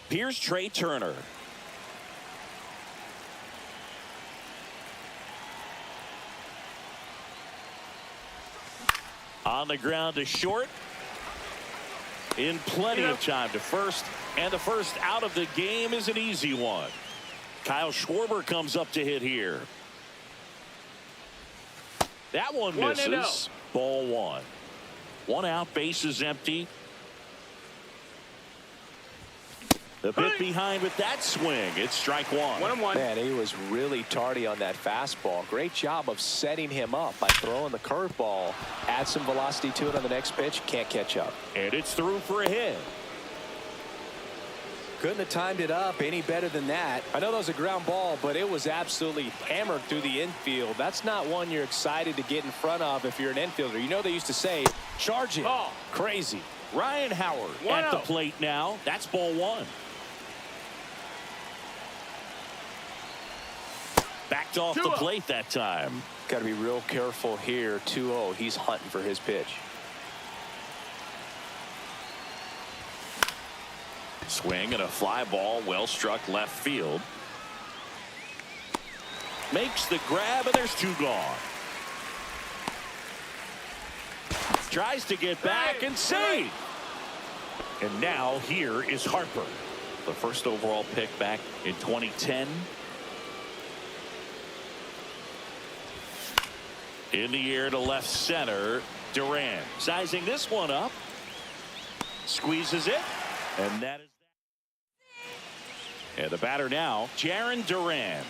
Here's Trey Turner. On the ground to short. In plenty of time to first. And the first out of the game is an easy one. Kyle Schwarber comes up to hit here. That one misses. Ball one. One out, base is empty. A bit behind with that swing. It's strike one. 1-1. Man, he was really tardy on that fastball. Great job of setting him up by throwing the curveball. Add some velocity to it on the next pitch. Can't catch up. And it's through for a hit. Couldn't have timed it up any better than that. I know that was a ground ball, but it was absolutely hammered through the infield. That's not one you're excited to get in front of if you're an infielder. You know they used to say, charge it. Ball. Crazy. Ryan Howard at the plate now. That's ball one. Backed off the plate that time. Got to be real careful here. 2-0. He's hunting for his pitch. Swing and a fly ball, well struck left field. Makes the grab, and there's two gone. Tries to get back and save. And now here is Harper, the first overall pick back in 2010. In the air to left center, Duran sizing this one up. Squeezes it, and that is. And the batter now, Jarren Duran.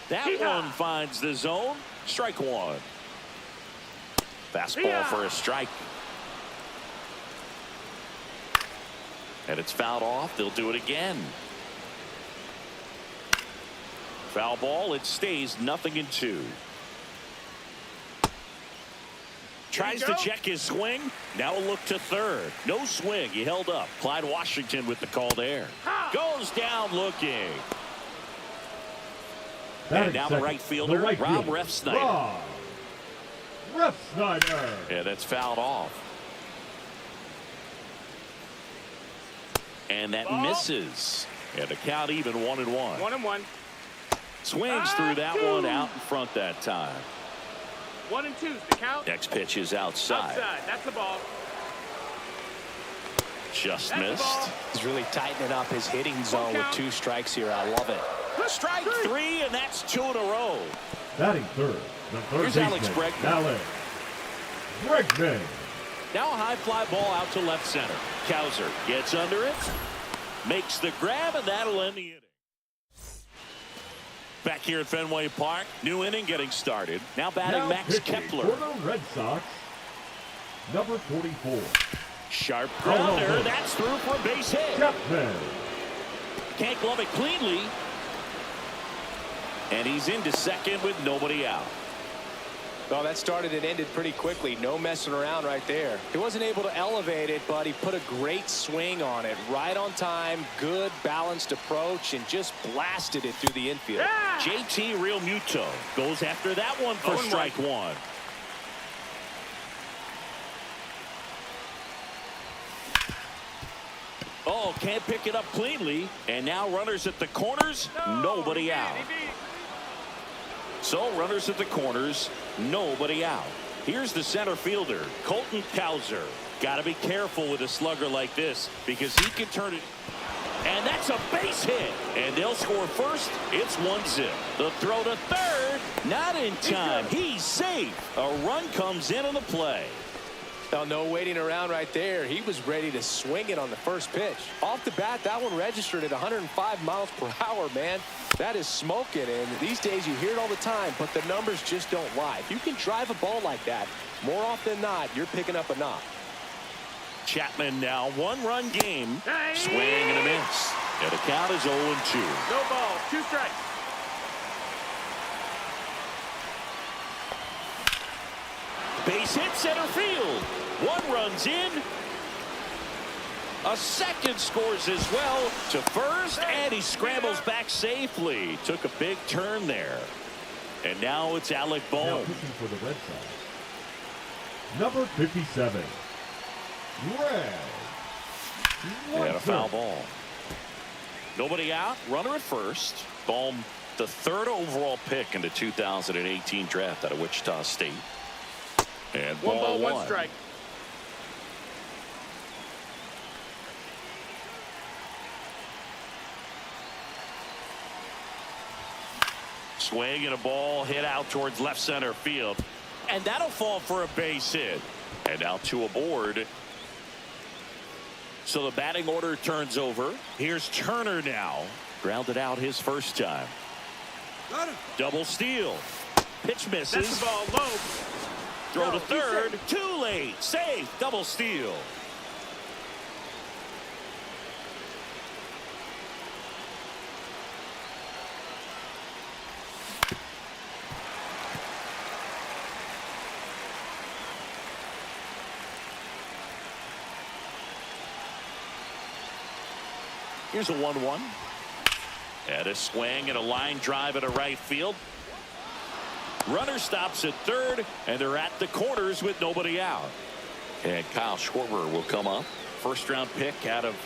That one finds the zone. Strike one. Fastball for a strike. And it's fouled off. They'll do it again. Foul ball. It stays 0-2. Tries to check his swing. Now a look to third. No swing. He held up. Clyde Washington with the call there. Goes down looking. And now the right fielder, Rob Refsnyder. Yeah, that's fouled off. And that misses. And the count even 1-1. 1-1. Swings through that one out in front that time. 1-2 is the count. Next pitch is outside. That's the ball. Just missed. He's really tightening up his hitting zone with 2 strikes here. I love it. Strike 3, and that's 2 in a row. Batting third, the third Here's Alex Bregman. Alex Bregman. Now a high fly ball out to left center. Cowser gets under it, makes the grab, and that'll end the inning. Back here at Fenway Park, new inning getting started. Now batting Now Max pitching Kepler. for the Red Sox, number 44. Sharp grounder. That's through for a base hit. Chapman. Can't glove it cleanly. And he's into second with nobody out. Well, that started and ended pretty quickly. No messing around right there. He wasn't able to elevate it, but he put a great swing on it. Right on time, good balanced approach, and just blasted it through the infield. JT Realmuto goes after that one for strike one. Oh, can't pick it up cleanly. And now runners at the corners, nobody out. So runners at the corners, nobody out. Here's the center fielder, Colton Cowser. Got to be careful with a slugger like this because he can turn it. And that's a base hit. And they'll score first. It's 1-0. The throw to third. Not in time. He's safe. A run comes in on the play. Well, no waiting around right there. He was ready to swing it on the first pitch. Off the bat, that one registered at 105 miles per hour, man. That is smoking, and these days you hear it all the time, but the numbers just don't lie. If you can drive a ball like that, more often than not, you're picking up a knock. Chapman now, 1-run game. Swing and a miss. And the count is 0-2. No ball, 2 strikes. Base hit center field. 1 run's in. A second scores as well to first, and he scrambles back safely. Took a big turn there. And now it's Alec Now Bohm. pitching for the Red Sox, number 57. Greg And a foul ball. Nobody out. Runner at first. Bohm, the 3rd overall pick in the 2018 draft out of Wichita State. And One ball, one. one strike. Swing and a ball hit out towards left center field. And that'll fall for a base hit. And now 2 aboard. So the batting order turns over. Here's Turner now. Grounded out his first time. Double steal. Pitch misses. That's the ball low. Throw to No, third. Too late. Safe. Double steal. Here's a 1-1. And a swing and a line drive into right field. Runner stops at third, and they're at the corners with nobody out. And Kyle Schwarber will come up. 1st-round pick out of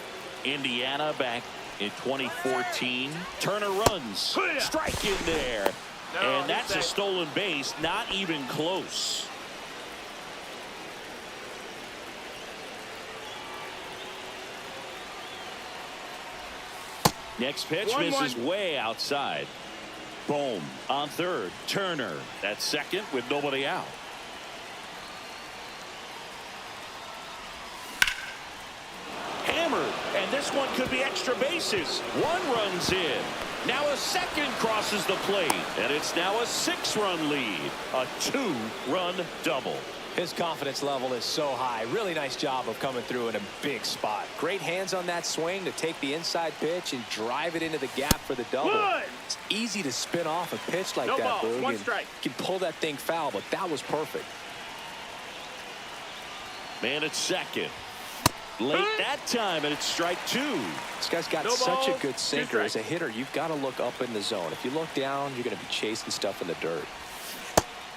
Indiana back in 2014. Turner runs. Strike in there. No, And that's a stolen base. Not even close. Next pitch 1-1. misses way outside. Bohm on third. Turner at second with nobody out. Hammered, and this one could be extra bases. 1 runs in. Now a second crosses the plate, and it's now a 6-run lead. A 2-run double. His confidence level is so high. Really nice job of coming through in a big spot. Great hands on that swing to take the inside pitch and drive it into the gap for the double. Good. It's easy to spin off a pitch like No that, balls, Boog. 1 and strike. You can pull that thing foul, but that was perfect. Man at second. Late that time, and it's strike 2. This guy's got No such a balls, good 2 sinker. As a strikes. hitter, you've got to look up in the zone. If you look down, you're going to be chasing stuff in the dirt.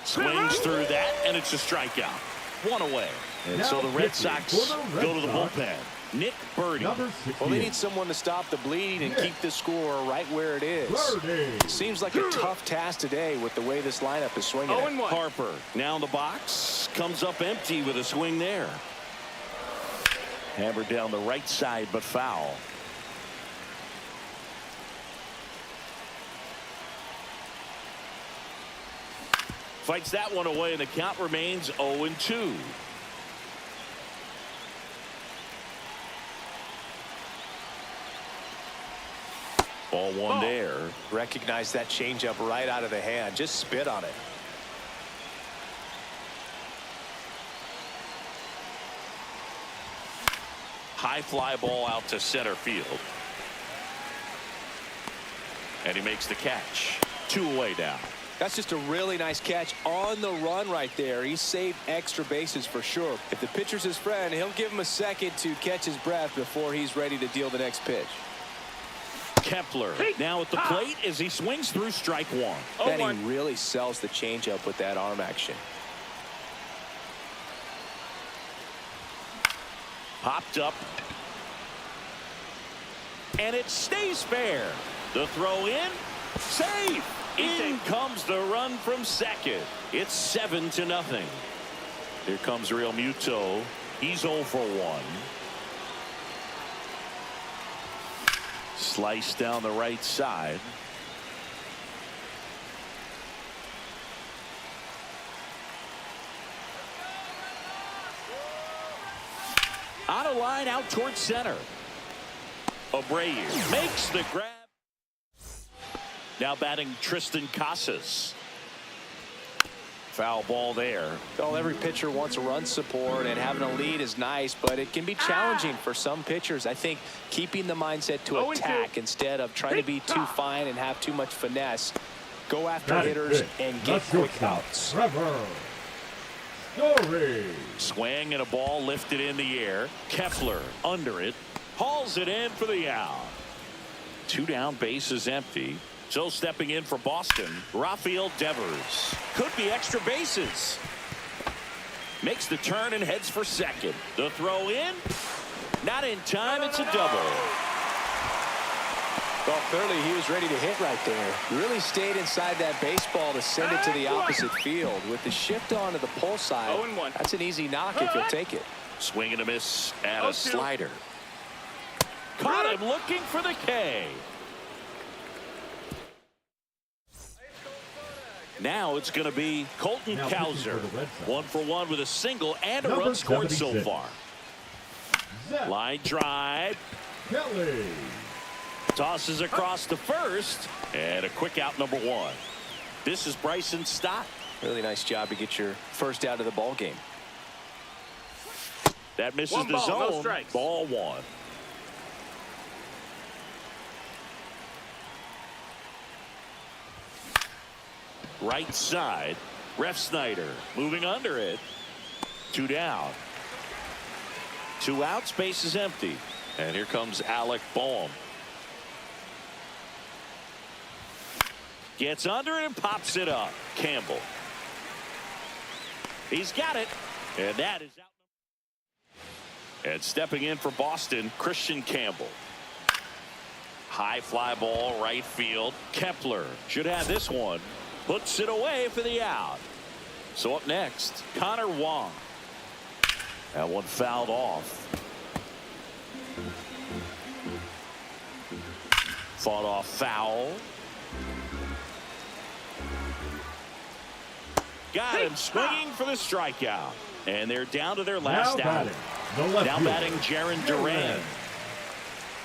Swings through that, and it's a strikeout. 1 away. And so the Red Sox go to the bullpen. Nick Birdie. Number Well, they 68. need someone to stop the bleed and keep the score right where it is. Birdie. Seems like a tough task today with the way this lineup is swinging. 0-1. Harper now in the box. Comes up empty with a swing there. Hammered down the right side, but foul. Fights that one away, and the count remains 0-2. Ball 1 there. Recognize that changeup right out of the hand. Just spit on it. High fly ball out to center field. And he makes the catch. 2 away now. That's just a really nice catch on the run right there. He saved extra bases for sure. If the pitcher's his friend, he'll give him a second to catch his breath before he's ready to deal the next pitch. Kepler now at the plate as he swings through strike 1. Then 0-1. he really sells the changeup with that arm action. Popped up. And it stays fair. The throw in. Safe. In comes the run from second. It's 7-0. Here comes Real Muto. He's 0 for 1. Slice down the right side. Out of line, out towards center. Abreu makes the grab. Now batting Tristan Casas. Foul ball there. Well, every pitcher wants run support, and having a lead is nice, but it can be challenging for some pitchers. I think keeping the mindset to 0-2. attack instead of trying to be too fine and have too much finesse. Go after Got it. hitters Good. and get That's quick shortstop. outs. Trevor Story. Swing and a ball lifted in the air. Kepler under it. Hauls it in for the out. 2 down, bases empty. So stepping in for Boston, Rafael Devers. Could be extra bases. Makes the turn and heads for second. The throw in. Not in time. It's a double. Well, clearly he was ready to hit right there. Really stayed inside that baseball to send it to the opposite field. With the shift on to the pull side, 0-1. that's an easy knock if you'll take it. Swing and a miss at a 0-2. slider. Caught him looking for the K. Now it's going to be Colton Now pitching Cowser. for the Red Sox. 1 for 1 with a single and a Number run scored so 76. far. Zach Line drive. Kelly. Tosses across to first. And a quick out, number 1. This is Bryson Stott. Really nice job to get your first out of the ball game. That misses 1 the ball, no zone. strikes. Ball 1. Right side. Ref Snyder moving under it. 2 down. 2 outs. Base is empty. And here comes Alec Boehm. Gets under it and pops it up. Campbell. He's got it. And that is out. And stepping in for Boston, Christian Campbell. High fly ball, right field. Kepler should have this one. Puts it away for the out. So up next, Connor Wong. That one fouled off. Fought off foul. Got him swinging for the strikeout. And they're down to their last Now out. batting, the left Now fielder, batting Jaron Duran.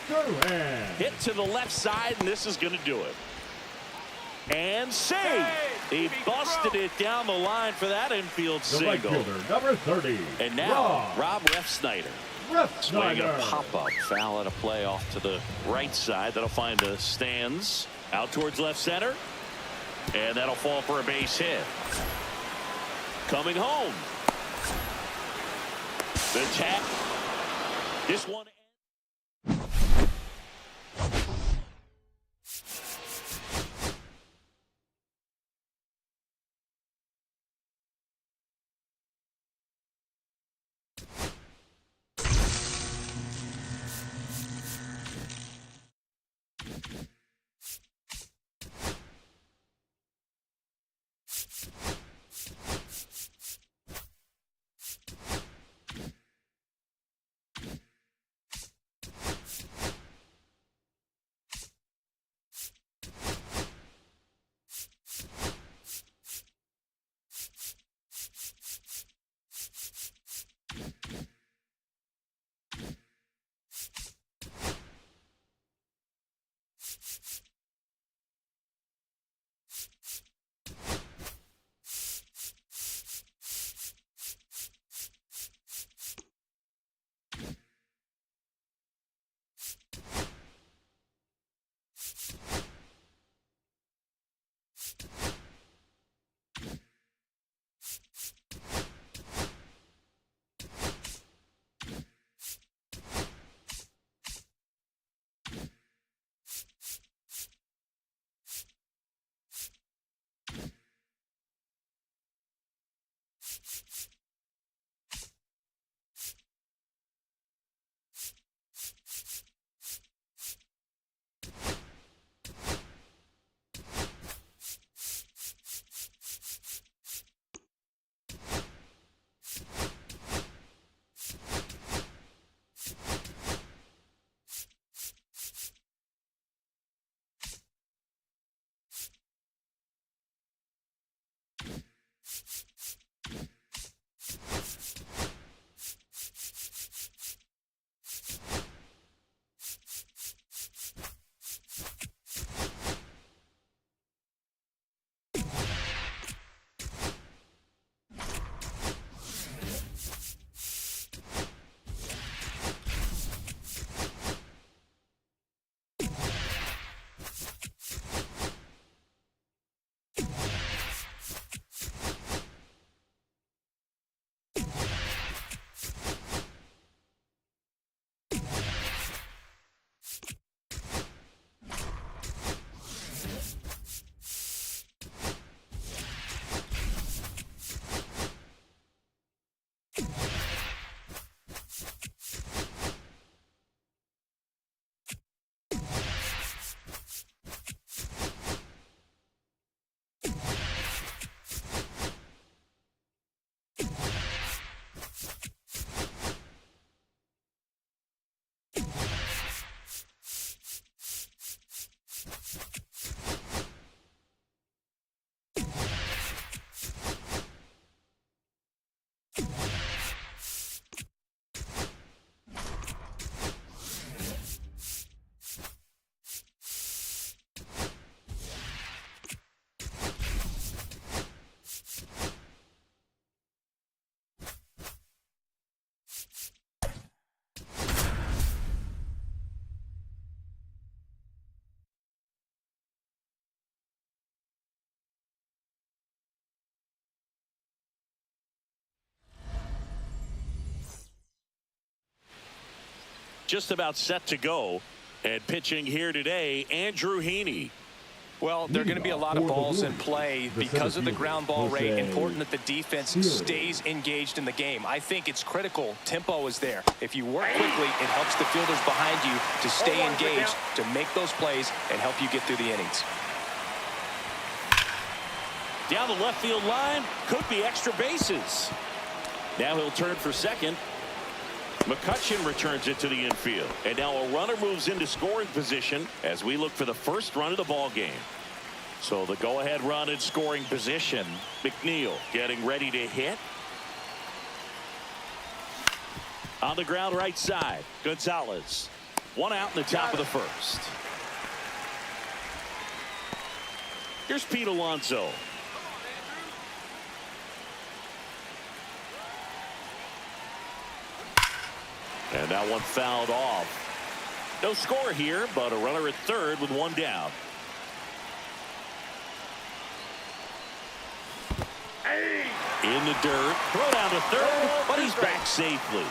Duran. Hit to the left side, and this is going to do it. And save. He busted it down the line for that infield The right single. fielder, number 30. And now, Rob Ref Snyder. Ref Swing Snyder. a pop-up. Foul at a play off to the right side. That'll find the stands. Out towards left center. And that'll fall for a base hit. Coming home. The tap. This one. just about set to go. And pitching here today, Andrew Heaney. Well, there are going to be a lot of balls in play because of the ground ball rate. Important that the defense stays engaged in the game. I think it's critical. Tempo is there. If you work quickly, it helps the fielders behind you to stay engaged, to make those plays, and help you get through the innings. Down the left field line, could be extra bases. Now he'll turn for second. McCutchen returns it to the infield. And now a runner moves into scoring position as we look for the first run of the ball game. So the go-ahead run in scoring position. McNeil getting ready to hit. On the ground right side, Gonzalez. One out in the top of the first. Here's Pete Alonso. And that one fouled off. No score here, but a runner at third with one down. In the dirt, throw down to third, but he's back safely.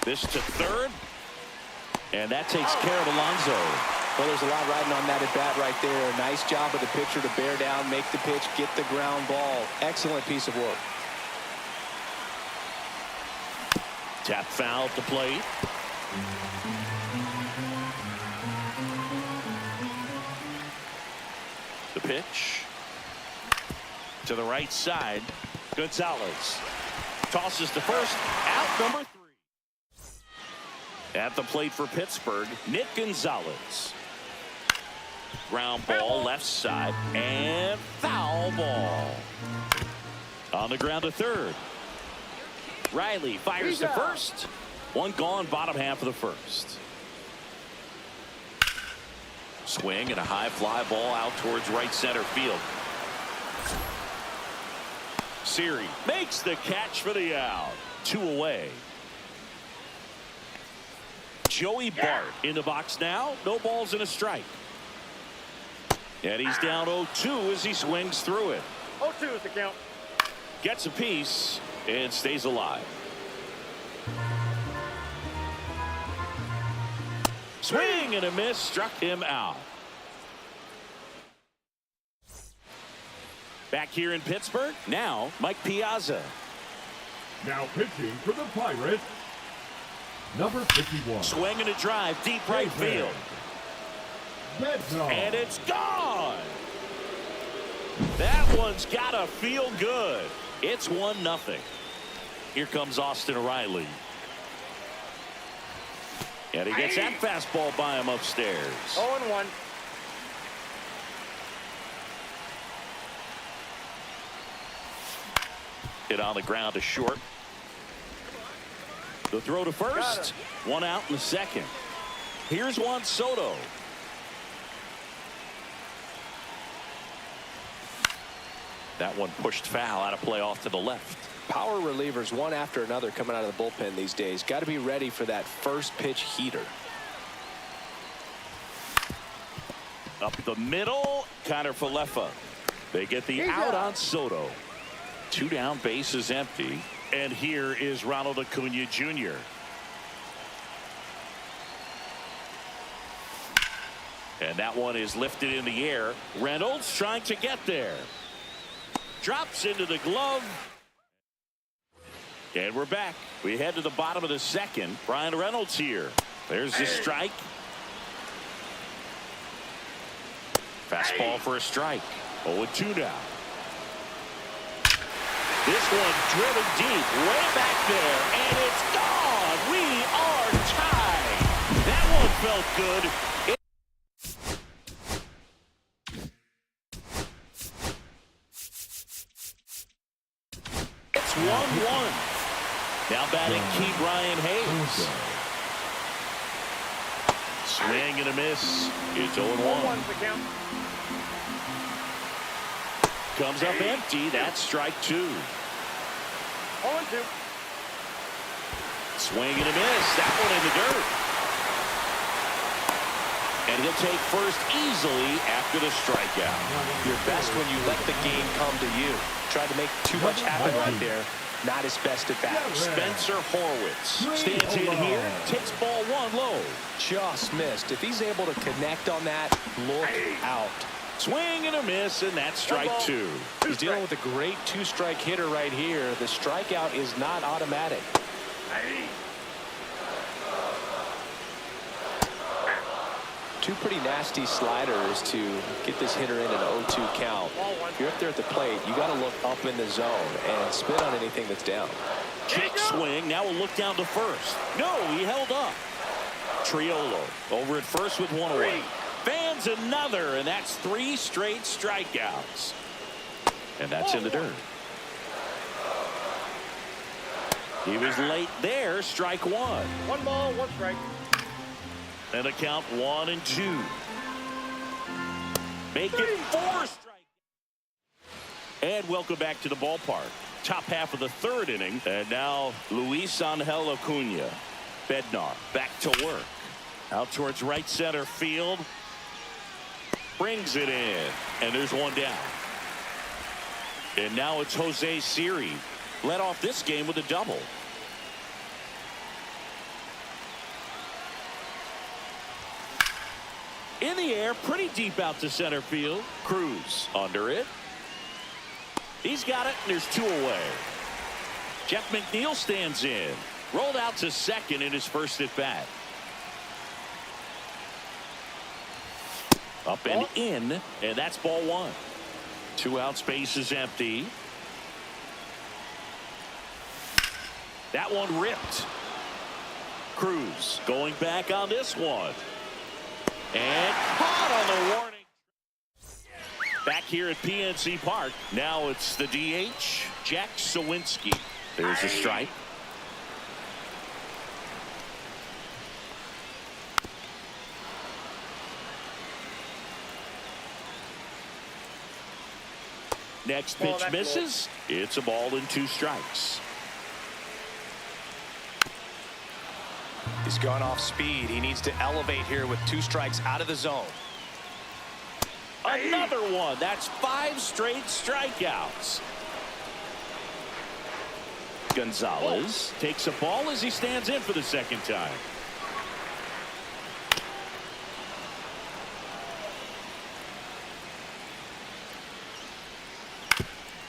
This to third, and that takes care of Alonso. Well, there's a lot riding on that at bat right there. A nice job of the pitcher to bear down, make the pitch, get the ground ball. Excellent piece of work. Tap foul at the plate. The pitch to the right side. Gonzalez tosses to first, out number 3. At the plate for Pittsburgh, Nick Gonzalez. Ground ball left side and foul ball. On the ground to third. Riley fires to first. One gone, bottom half of the first. Swing and a high fly ball out towards right center field. Siri makes the catch for the out. 2 away. Joey Bart in the box now. No balls and a strike. And he's down 0-2 as he swings through it. 0-2 is the count. Gets a piece and stays alive. Swing and a miss, struck him out. Back here in Pittsburgh, now Mike Piazza. Now pitching for the Pirates, number 51. Swing and a drive, deep right field. And it's gone. That one's gotta feel good. It's 1-0. Here comes Austin Riley. And he gets that fastball by him upstairs. 0-1. Hit on the ground to short. The throw to first. One out in the second. Here's Juan Soto. That one pushed foul out of play off to the left. Power relievers one after another coming out of the bullpen these days. Got to be ready for that first pitch heater. Up the middle, Connor Falefa. They get the out on Soto. 2 down, base is empty. And here is Ronald Acuna Jr. And that one is lifted in the air. Reynolds trying to get there. Drops into the glove. And we're back. We head to the bottom of the second. Brian Reynolds here. There's the strike. Fastball for a strike. 0-2 now. This one driven deep, way back there, and it's gone. We are tied. That one felt good. It's 1-1. Now batting Key Brian Hayes. Swing and a miss. It's 0-1. Comes up empty. That's strike 2. 0-2. Swing and a miss. That one in the dirt. And he'll take first easily after the strikeout. You're best when you let the game come to you. Tried to make too much happen right there. Not his best at bat. Spencer Horwitz stands in here, takes ball one low. Just missed. If he's able to connect on that, look out. Swing and a miss, and that's strike two. He's dealing with a great two-strike hitter right here. The strikeout is not automatic. Two pretty nasty sliders to get this hitter in an 0-2 count. If you're up there at the plate, you got to look up in the zone and spit on anything that's down. Kick swing. Now we'll look down to first. No, he held up. Triolo over at first with one away. Fans another, and that's 3 straight strikeouts. And that's in the dirt. He was late there. Strike one. 1 ball, 1 strike. And a count 1-2. Make it 4 strikes. And welcome back to the ballpark. Top half of the 3rd inning. And now Luis Angel Acuna. Bednar back to work. Out towards right center field. Brings it in. And there's one down. And now it's Jose Siri. Led off this game with a double. In the air, pretty deep out to center field. Cruz under it. He's got it, and there's 2 away. Jeff McNeil stands in. Rolled out to second in his first at bat. Up and in, and that's ball 1. 2 out, space is empty. That one ripped. Cruz going back on this one. And caught on the warning. Back here at PNC Park. Now it's the DH, Jack Sawinski. There's a strike. Next pitch misses. It's a ball and 2 strikes. He's gone off speed. He needs to elevate here with 2 strikes out of the zone. Another one. That's 5 straight strikeouts. Gonzalez takes a ball as he stands in for the 2nd time.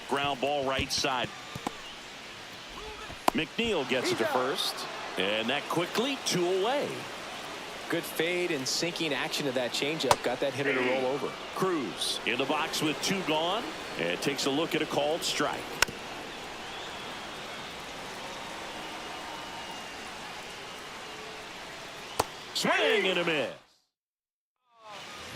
Ground ball right side. McNeil gets it to first. And that quickly 2 away. Good fade and sinking action to that changeup. Got that hitter to roll over. Cruz in the box with 2 gone. And takes a look at a called strike. Swing and a miss.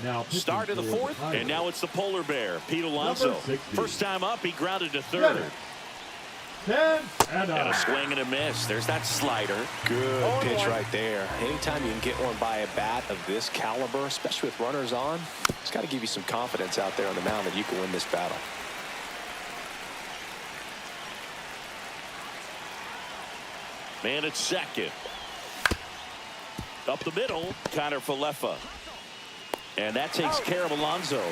Now Start of the 4th, and now it's the polar bear, Pete Alonso. First time up, he grounded to 3rd. And a swing and a miss. There's that slider. Good pitch right there. Anytime you can get one by a bat of this caliber, especially with runners on, it's got to give you some confidence out there on the mound that you can win this battle. Man at second. Up the middle, Connor Falefa. And that takes care of Alonso.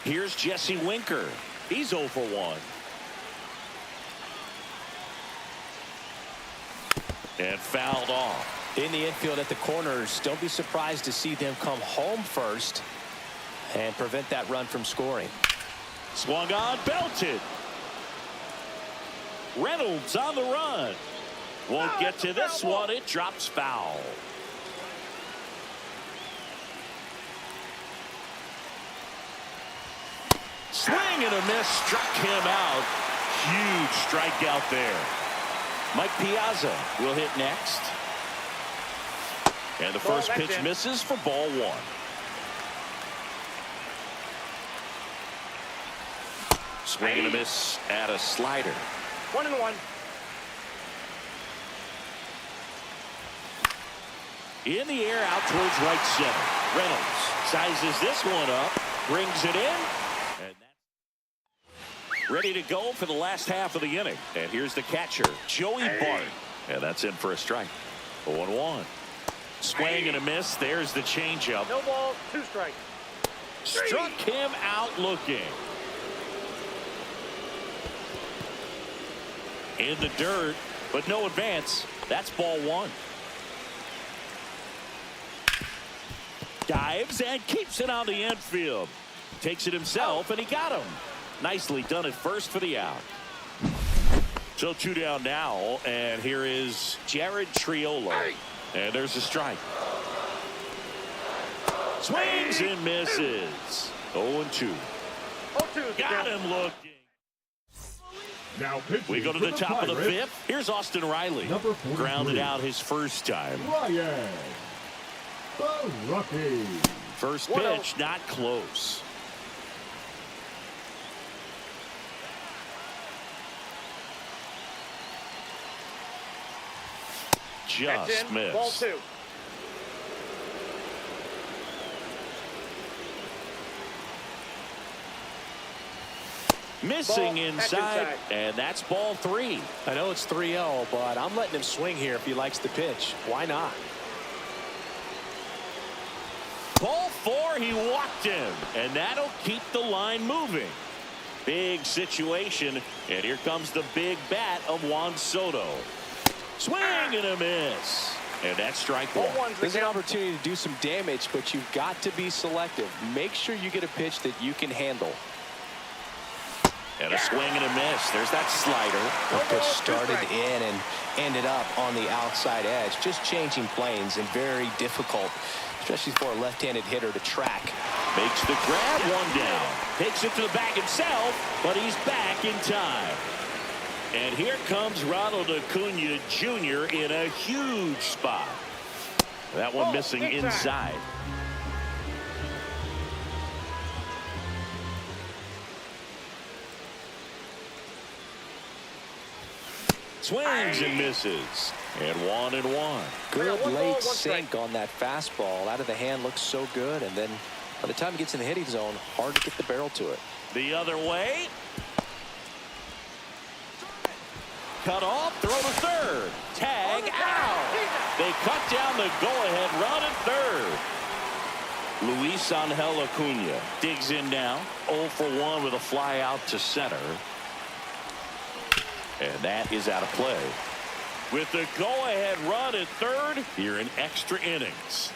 Here's Jesse Winker. He's 0 for 1. And fouled off. In the infield at the corners, don't be surprised to see them come home first and prevent that run from scoring. Swung on, belted. Reynolds on the run. Won't get to this one. It drops foul. Swing and a miss, struck him out. Huge strikeout there. Mike Piazza will hit next. And the first pitch misses for ball 1. Swing and a miss at a slider. 1-1. In the air out towards right center. Reynolds sizes this one up, brings it in. And that's ready to go for the last half of the inning. And here's the catcher, Joey Bart. And that's in for a strike. 0-1. Swing and a miss. There's the changeup. No ball, 2 strikes. Struck him out looking. In the dirt, but no advance. That's ball 1. Dives and keeps it on the infield. Takes it himself, and he got him. Nicely done at first for the out. So 2 down now, and here is Jared Triolo. And there's a strike. Swings and misses. 0-2. 0-2. Got him looking. Now pitching We go to the top of the Pirates, 5th. Here's Austin Riley. Number 43. Grounded out his first time. Ryan, the rookie. First 1-0. pitch, not close. That's Just in. missed. Ball 2. Missing Ball, inside, inside. and that's ball 3. I know it's 3-0, but I'm letting him swing here if he likes the pitch. Why not? Ball 4, he walked him, and that'll keep the line moving. Big situation, and here comes the big bat of Juan Soto. Swing and a miss, and that's strike 1. Ball 1's the There's an count. opportunity to do some damage, but you've got to be selective. Make sure you get a pitch that you can handle. And a swing and a miss. There's that slider. The pitch started in and ended up on the outside edge. Just changing planes and very difficult, especially for a left-handed hitter to track. Makes the grab, 1 down. Takes it to the bag himself, but he's back in time. And here comes Ronald Acuna Jr. in a huge spot. That one missing inside. Swings and misses. And 1-1. Good one ball, late one strike. sink on that fastball. Out of the hand looks so good, and then by the time he gets in the hitting zone, hard to get the barrel to it. The other way. Cut off, throw to third. Tag out. They cut down the go-ahead run at third. Luis Angel Acuna digs in now. 0 for 1 with a fly out to center. And that is out of play. With the go-ahead run at third, here in extra innings.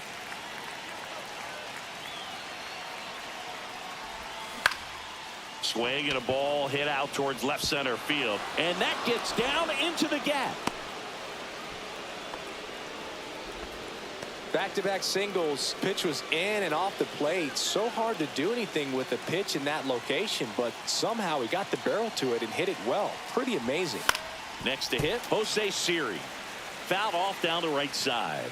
Swing and a ball hit out towards left center field. And that gets down into the gap. Back-to-back singles. Pitch was in and off the plate. So hard to do anything with a pitch in that location, but somehow he got the barrel to it and hit it well. Pretty amazing. Next to hit, Jose Siri. Fouled off down the right side.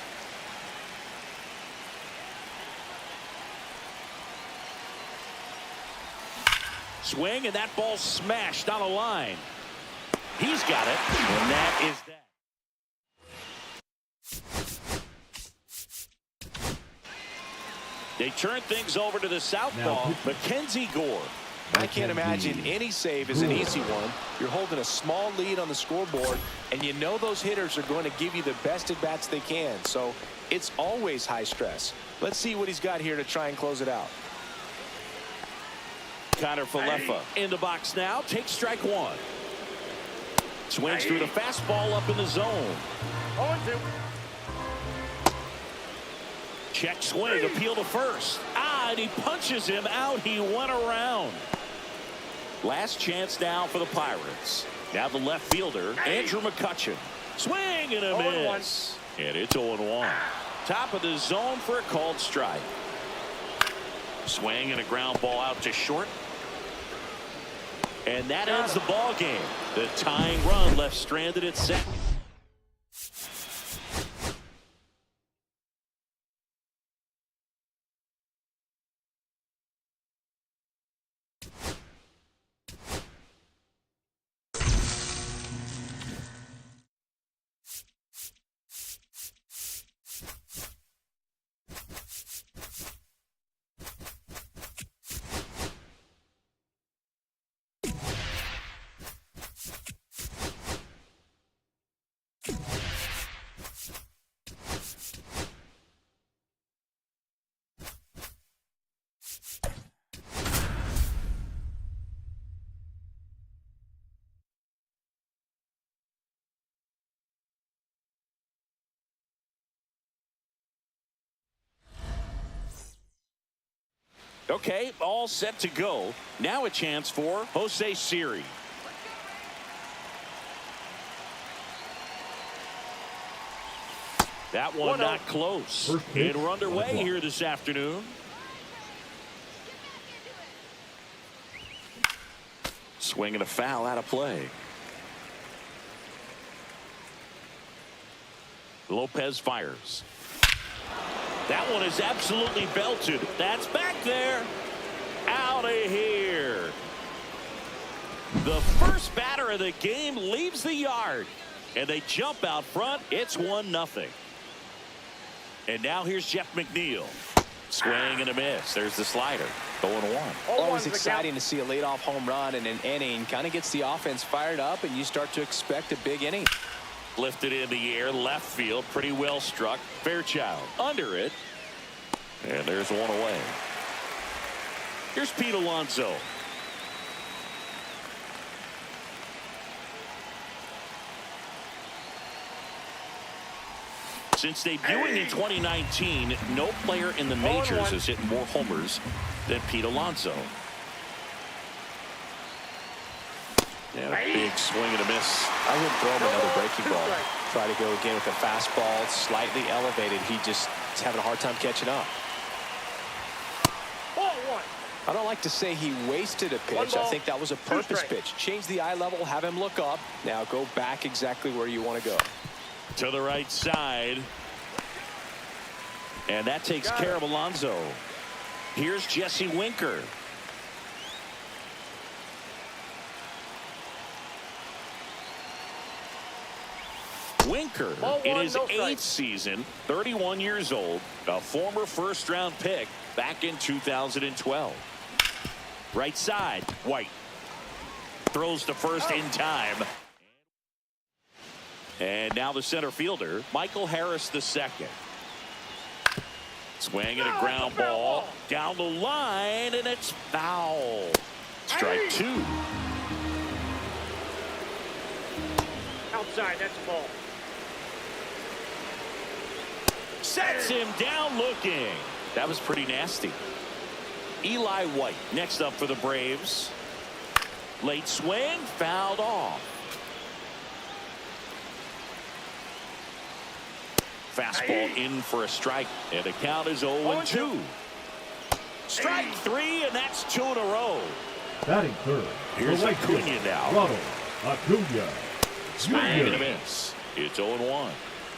Swing, and that ball smashed on a line. He's got it, and that is that. They turn things over to the southpaw, Mackenzie Gore. I can't imagine any save is an easy one. You're holding a small lead on the scoreboard, and you know those hitters are going to give you the best at-bats they can. So it's always high stress. Let's see what he's got here to try and close it out. Connor Falefa in the box now. Takes strike 1. Swings through the fastball up in the zone. 0-2. Check swing, appeal to first. And he punches him out. He went around. Last chance now for the Pirates. Now the left fielder, Andrew McCutchen. Swing and a 0-1. miss. And it's 0-1. Top of the zone for a called strike. Swing and a ground ball out to short. And that ends the ball game. The tying run left stranded at second. Okay, all set to go. Now a chance for Jose Siri. That one not close. And we're underway here this afternoon. Swinging a foul out of play. Lopez fires. That one is absolutely belted. That's back there. Out of here. The first batter of the game leaves the yard. And they jump out front. It's 1-0. And now here's Jeff McNeil. Swing and a miss. There's the slider. 0-1. Always exciting to see a leadoff home run in an inning. Kind of gets the offense fired up, and you start to expect a big inning. Lifted in the air, left field, pretty well struck. Fairchild under it. And there's one away. Here's Pete Alonso. Since debuting in 2019, no player in the majors has hit more homers than Pete Alonso. And a big swing and a miss. I wouldn't throw him another breaking ball. Try to go again with a fastball, slightly elevated. He just is having a hard time catching up. I don't like to say he wasted a pitch. I think that was a purpose pitch. Change the eye level, have him look up. Now go back exactly where you want to go. To the right side. And that takes care of Alonso. Here's Jesse Winker. Winker in his 8th season, 31 years old, a former first-round pick back in 2012. Right side, White. Throws to first in time. And now the center fielder, Michael Harris II. Swing and a ground ball down the line, and it's foul. Strike 2. Outside, that's a ball. Sets him down looking. That was pretty nasty. Eli White next up for the Braves. Late swing, fouled off. Fastball in for a strike, and the count is 0-2. Strike 3, and that's 2 in a row. Batting third. Here's Acuna now. Ronald Acuna. Swing and a miss. It's 0-1.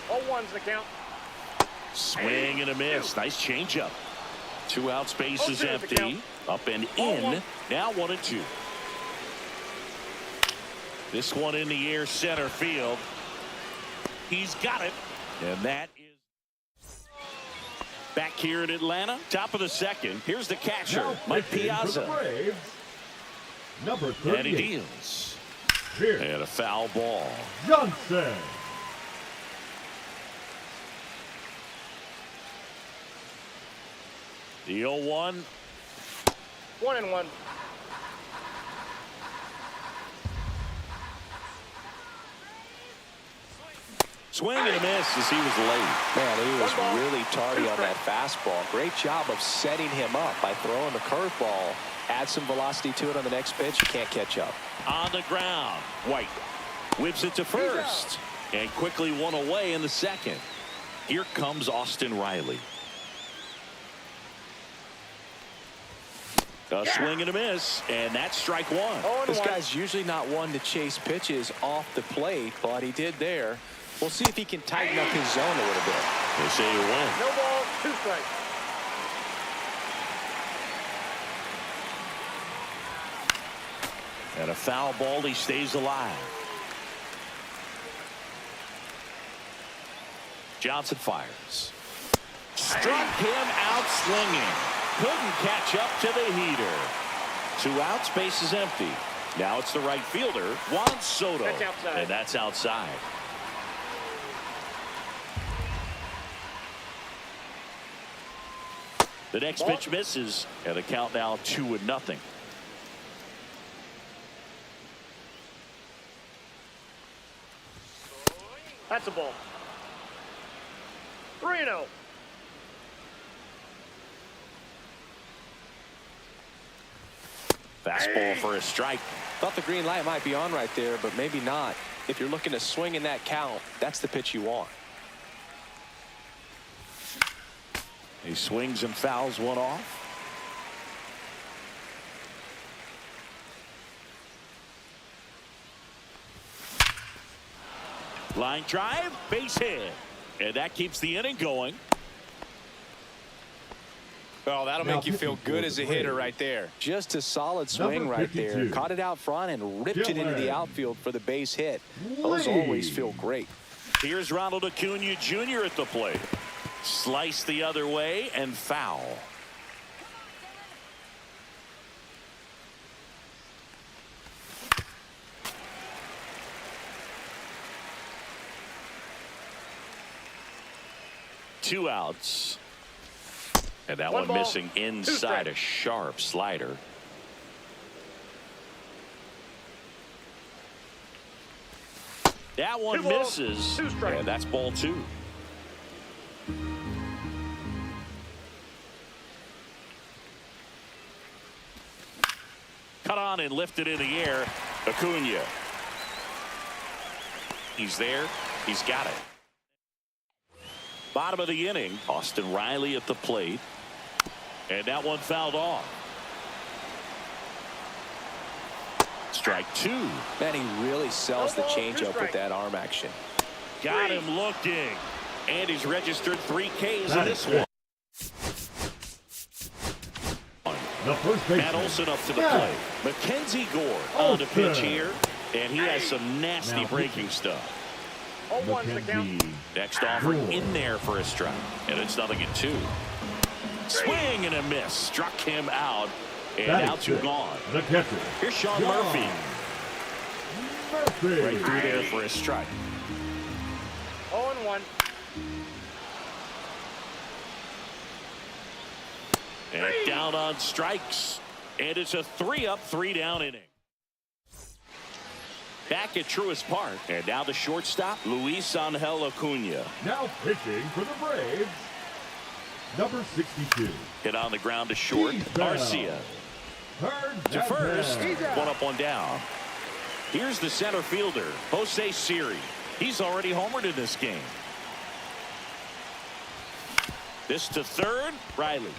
0-1's the count. Swing and a miss. Nice changeup. 2 outs, base is empty. Up and in. Now 1-2. This one in the air, center field. He's got it. And that is back here in Atlanta. Top of the second. Here's the catcher, Mike Piazza. Braves, number 38. And he deals. Here. And a foul ball. Johnson. The 0-1. 1-1. Swing and a miss as he was late. Man, he was really tardy on that fastball. Great job of setting him up by throwing the curveball. Add some velocity to it on the next pitch. You can't catch up. On the ground. White whips it to first. And quickly one away in the second. Here comes Austin Riley. A swing and a miss, and that's strike 1. This guy's usually not one to chase pitches off the plate, but he did there. We'll see if he can tighten up his zone a little bit. They say you win. No ball, 2 strikes. And a foul ball, he stays alive. Johnson fires. Struck him out swinging. Couldn't catch up to the heater. 2 outs, base is empty. Now it's the right fielder, Juan Soto. That's outside. And that's outside. The next pitch misses, and the count now 2-0. That's a ball. 3-0. Fastball for a strike. Thought the green light might be on right there, but maybe not. If you're looking to swing in that count, that's the pitch you want. He swings and fouls one off. Line drive, base hit. And that keeps the inning going. Oh, that'll make you feel good as a hitter right there. Just a solid swing right there. Caught it out front and ripped it into the outfield for the base hit. Those always feel great. Here's Ronald Acuna Jr. at the plate. Slice the other way and foul. Two outs. And that one missing inside a sharp slider. That one misses. And that's ball two. Cut on and lifted in the air. Acuna. He's there. He's got it. Bottom of the inning. Austin Riley at the plate. And that one fouled off. Strike two. Man, he really sells the changeup with that arm action. Got him looking. And he's registered 3 Ks in this one. The first baseman. Matt Olson up to the plate. Mackenzie Gore on the pitch here. And he has some nasty breaking stuff. 0-1's the count. Next offer in there for a strike. And it's 0-2. Swing and a miss. Struck him out. And now 2 gone. The catcher. Here's Sean Murphy. Murphy. Right through there for a strike. 0-1. And down on strikes. And it's a 3-up, 3-down inning. Back at Truist Park. And now the shortstop, Luis Angel Acuna. Now pitching for the Braves, number 62. Hit on the ground to short. Garcia to first. 1 up, 1 down. Here's the center fielder, Jose Siri. He's already homered in this game. This to third. Riley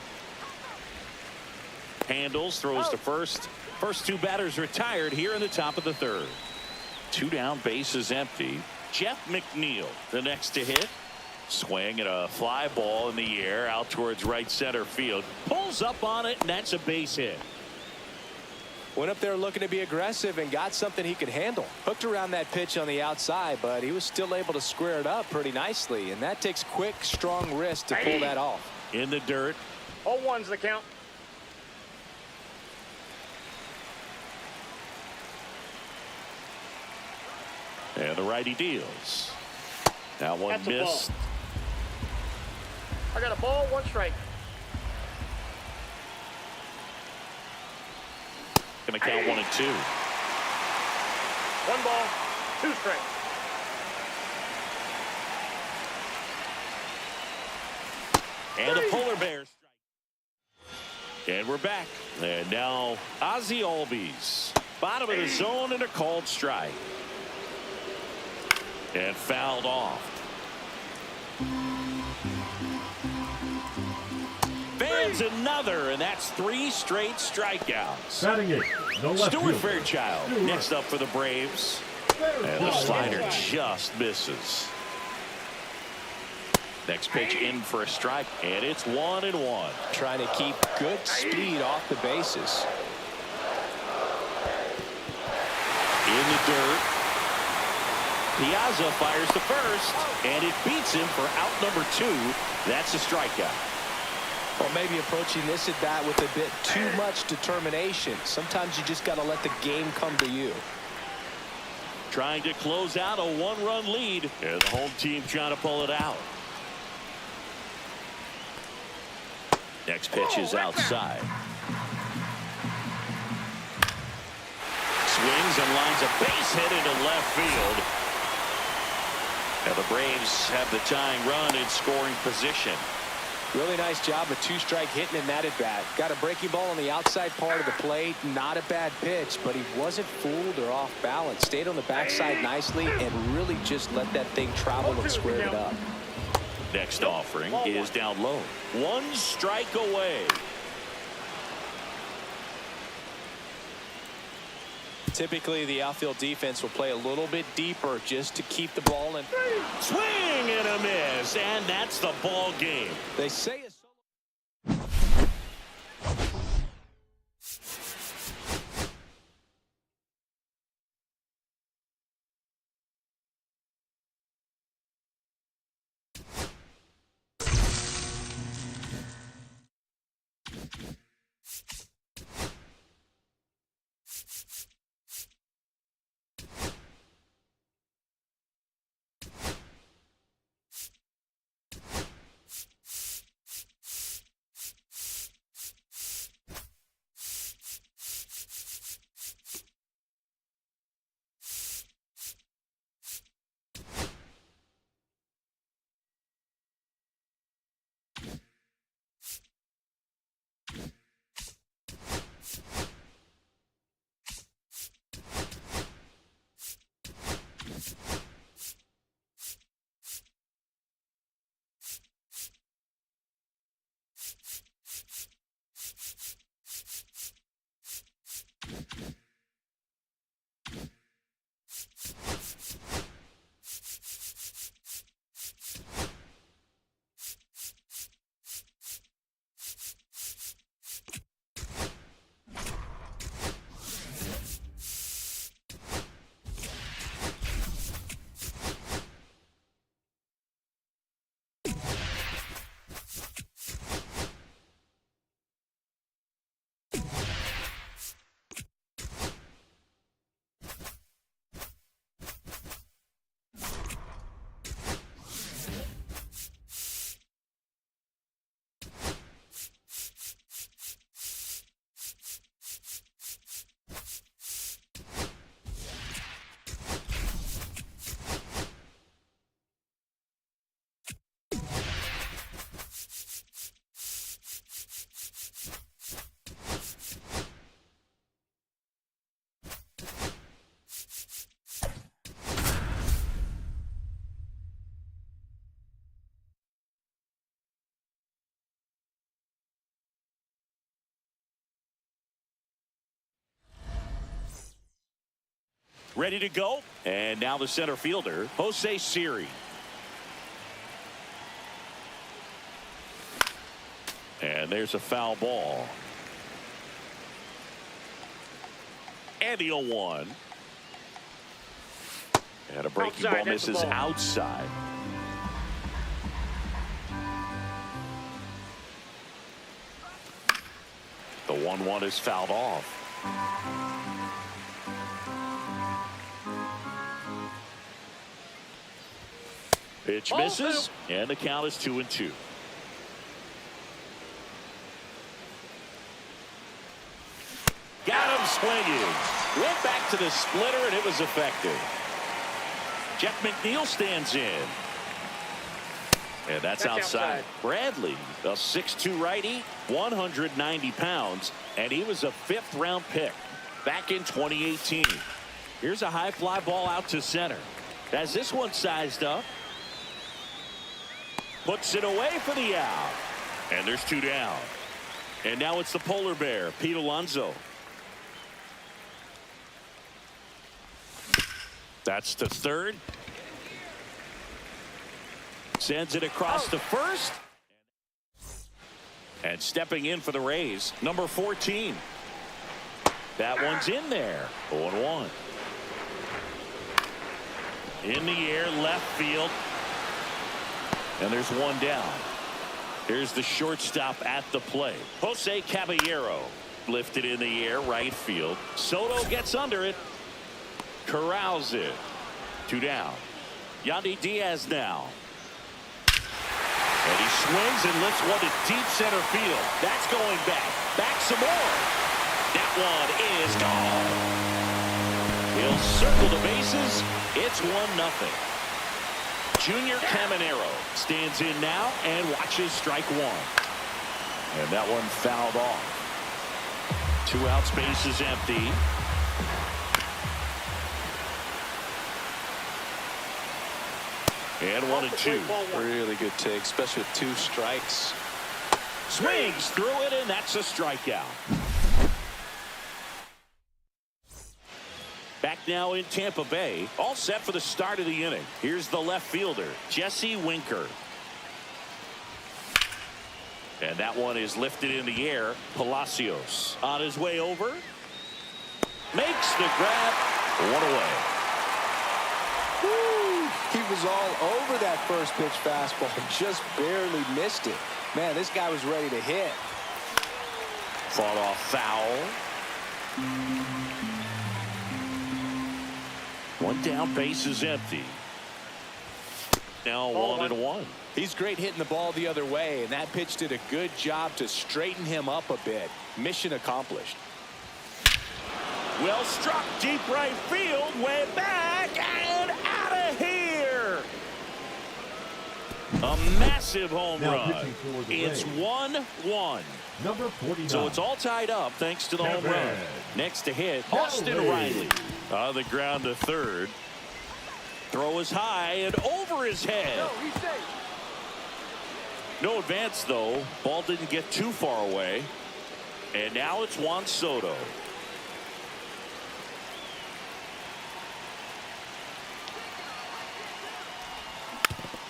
handles, throws to first. First 2 batters retired here in the top of the third. 2 down, bases empty. Jeff McNeil the next to hit. Swing and a fly ball in the air out towards right center field. Pulls up on it, and that's a base hit. Went up there looking to be aggressive and got something he could handle. Hooked around that pitch on the outside, but he was still able to square it up pretty nicely. And that takes quick, strong wrist to pull that off. In the dirt. 0-1's the count. And the righty deals. That one That's a missed. ball. I got a ball, 1 strike. Gonna count 1 and 2. 1 ball, 2 strikes. And the polar bear strike. And we're back. And now Ozzie Albies. Bottom of the zone and a called strike. And fouled off. Fans another, and that's 3 straight strikeouts. Batting 8, the left Stuart fielder. Fairchild Stuart. next up for the Braves. And the slider just misses. Next pitch in for a strike, and it's 1-1. Trying to keep good speed off the bases. In the dirt. Piazza fires to first, and it beats him for out number 2. That's a strikeout. Well, maybe approaching this at bat with a bit too much determination. Sometimes you just got to let the game come to you. Trying to close out a 1-run lead, and the home team trying to pull it out. Next pitch is outside. Swings and lines a base hit into left field. And the Braves have the tying run in scoring position. Really nice job of two-strike hitting in that at-bat. Got a breaking ball on the outside part of the plate. Not a bad pitch, but he wasn't fooled or off balance. Stayed on the backside nicely and really just let that thing travel and squared it up. Next offering is down low. One strike away. Typically, the outfield defense will play a little bit deeper just to keep the ball in. Swing and a miss, and that's the ball game. They say it's Ready to go. And now the center fielder, Jose Siri. And there's a foul ball. And the 0-1. And a breaking ball misses outside. The 1-1 is fouled off. Pitch misses, and the count is 2-2. Got him swinging. Went back to the splitter, and it was effective. Jeff McNeil stands in. And that's outside. Bradley, a 6'2" righty, 190 pounds, and he was a 5th-round pick back in 2018. Here's a high fly ball out to center. As this one sized up. Puts it away for the out. And there's 2 down. And now it's the polar bear, Pete Alonso. That's the 3rd. Sends it across the 1st. And stepping in for the Rays, number 14. That one's in there. 0-1. In the air, left field. And there's 1 down. Here's the shortstop at the plate. Jose Caballero lifted in the air, right field. Soto gets under it. Corrals it. 2 down. Yandy Diaz now. And he swings and lifts one to deep center field. That's going back. Back some more. That one is gone. He'll circle the bases. It's 1-0. Junior Caminero stands in now and watches strike one. And that one fouled off. 2 outs, base is empty. And 1-2. Really good take, especially with 2 strikes. Swings through it, and that's a strikeout. Back now in Tampa Bay, all set for the start of the inning. Here's the left fielder, Jesse Winker. And that one is lifted in the air. Palacios on his way over. Makes the grab. 1 away. Woo! He was all over that first pitch fastball and just barely missed it. Man, this guy was ready to hit. Fought off foul. 1 down, base is empty. Now 1-1. He's great hitting the ball the other way, and that pitch did a good job to straighten him up a bit. Mission accomplished. Well struck, deep right field, way back and out of here. A massive home run. It's 1-1. Number 49. So it's all tied up thanks to the home run. Next to hit, Austin Riley. On the ground to third. Throw is high and over his head. No advance, though. Ball didn't get too far away. And now it's Juan Soto.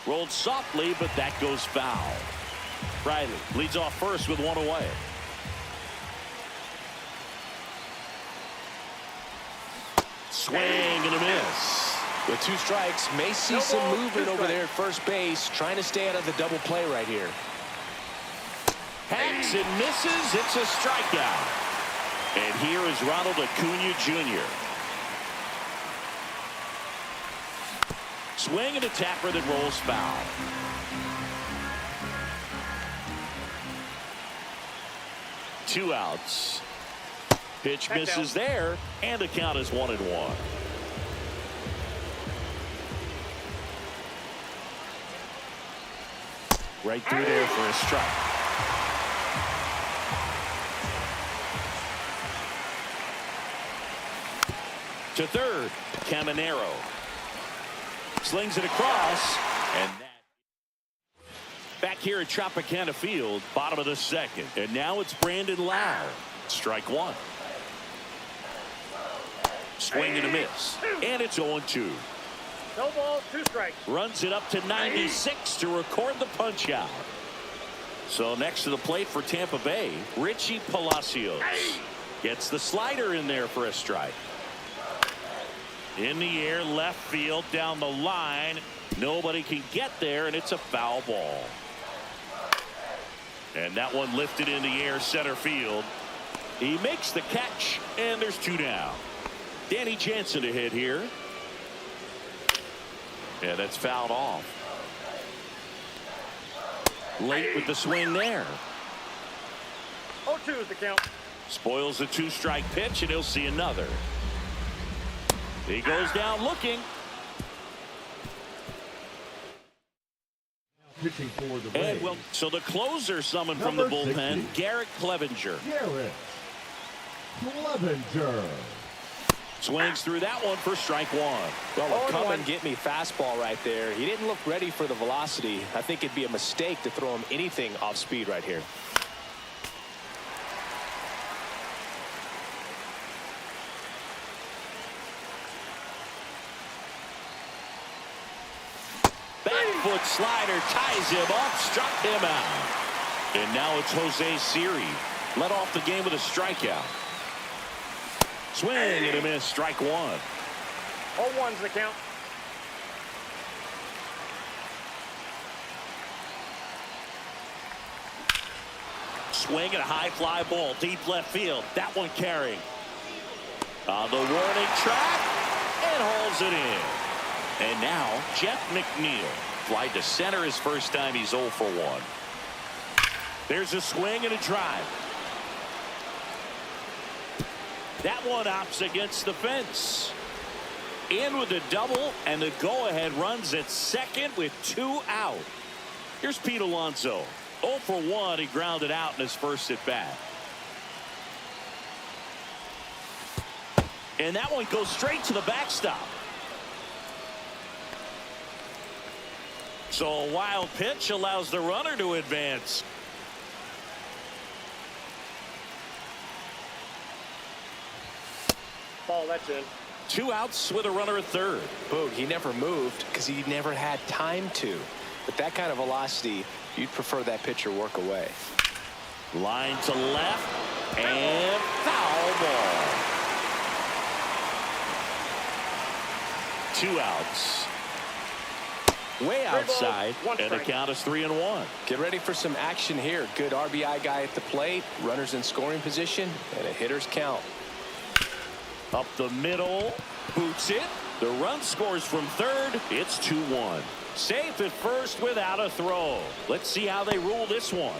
Rolled softly, but that goes foul. Riley leads off first with 1 away. Swing and a miss. With 2 strikes, may see some movement over there at first base, trying to stay out of the double play right here. Hacks and misses. It's a strikeout. And here is Ronald Acuna Jr. Swing and a tapper that rolls foul. Two outs. Pitch misses there, and the count is 1-1. Right through there for a strike. To third, Caminero. Slings it across, and that. Back here at Tropicana Field, bottom of the second. And now it's Brandon Lau. Strike one. Swing and a miss. And it's 0-2. No balls, 2 strikes. Runs it up to 96 to record the punch out. So next to the plate for Tampa Bay, Richie Palacios gets the slider in there for a strike. In the air, left field, down the line. Nobody can get there, and it's a foul ball. And that one lifted in the air, center field. He makes the catch, and there's 2 down. Danny Jansen to hit here. Yeah, that's fouled off. Late with the swing there. 0-2 is the count. Spoils the 2-strike pitch, and he'll see another. He goes down looking. Pitching for the And Rays. well, so the closer summoned from the Number bullpen, 60. Garrett Clevenger. Garrett Clevenger. Swings through that one for strike one. Well, a come and get me fastball right there. He didn't look ready for the velocity. I think it'd be a mistake to throw him anything off speed right here. Back foot slider ties him up, struck him out. And now it's Jose Siri. Led off the game with a strikeout. Swing and a miss, strike one. 0-1's the count. Swing and a high fly ball, deep left field. That one carrying. On the warning track, and hauls it in. And now, Jeff McNeil. Fly to center his first time. He's 0 for 1. There's a swing and a drive. That one opts against the fence. In with a double, and the go-ahead runs at second with 2 out. Here's Pete Alonso. 0 for 1. He grounded out in his first at-bat. And that one goes straight to the backstop. So a wild pitch allows the runner to advance. Ball, that's in. 2 outs with a runner at third. Boog, he never moved because he never had time to. With that kind of velocity, you'd prefer that pitcher work away. Line to left, and foul ball. 2 outs. Way outside, and the count is 3-1. Get ready for some action here. Good RBI guy at the plate, runners in scoring position, and a hitter's count. Up the middle, boots it. The run scores from third. It's 2-1. Safe at first without a throw. Let's see how they rule this one.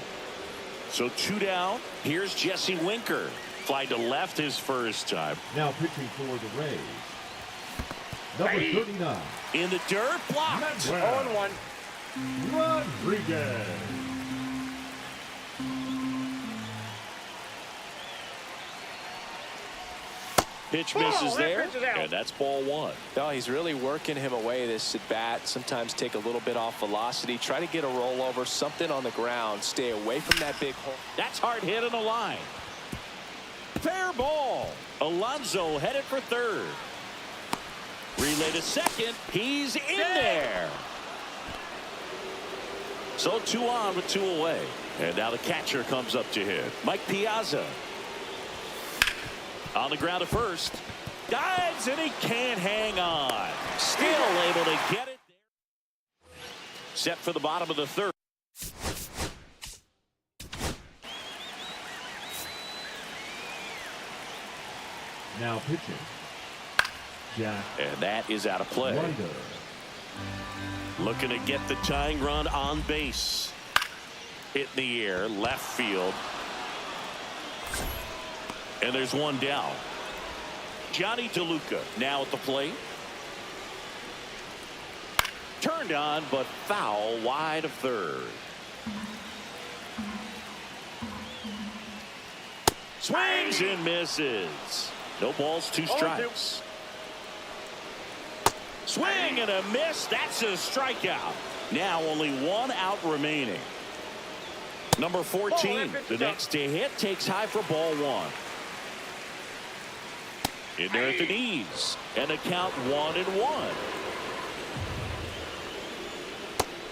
So 2 down. Here's Jesse Winker. Fly to left his first time. Now pitching for the Rays, number 39. In the dirt, blocked. 0-1. Rodriguez. Pitch misses that there, pitch is out. and that's ball 1. No, he's really working him away this at bat. Sometimes take a little bit off velocity. Try to get a rollover, something on the ground. Stay away from that big hole. That's hard hit on the line. Fair ball. Alonso headed for third. Relay to second. He's in there. So 2 on with 2 away. And now the catcher comes up to hit. Mike Piazza. On the ground at first. Dives, and he can't hang on. Still able to get it there. Set for the bottom of the third. Now pitching, Jack And that is out of play. Ryder. Looking to get the tying run on base. Hit in the air, left field. And there's 1 down. Johnny DeLuca now at the plate. Turned on, but foul wide of third. Swings and misses. No balls, 2 strikes. Swing and a miss. That's a strikeout. Now only 1 out remaining. Number 14, the next to hit, takes high for ball 1. In there at the knees, and a count 1-1.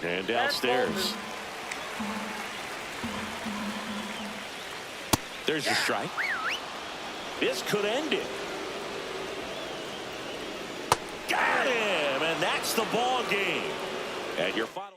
And downstairs. There's a strike. This could end it. Got him, and that's the ball game. And your final.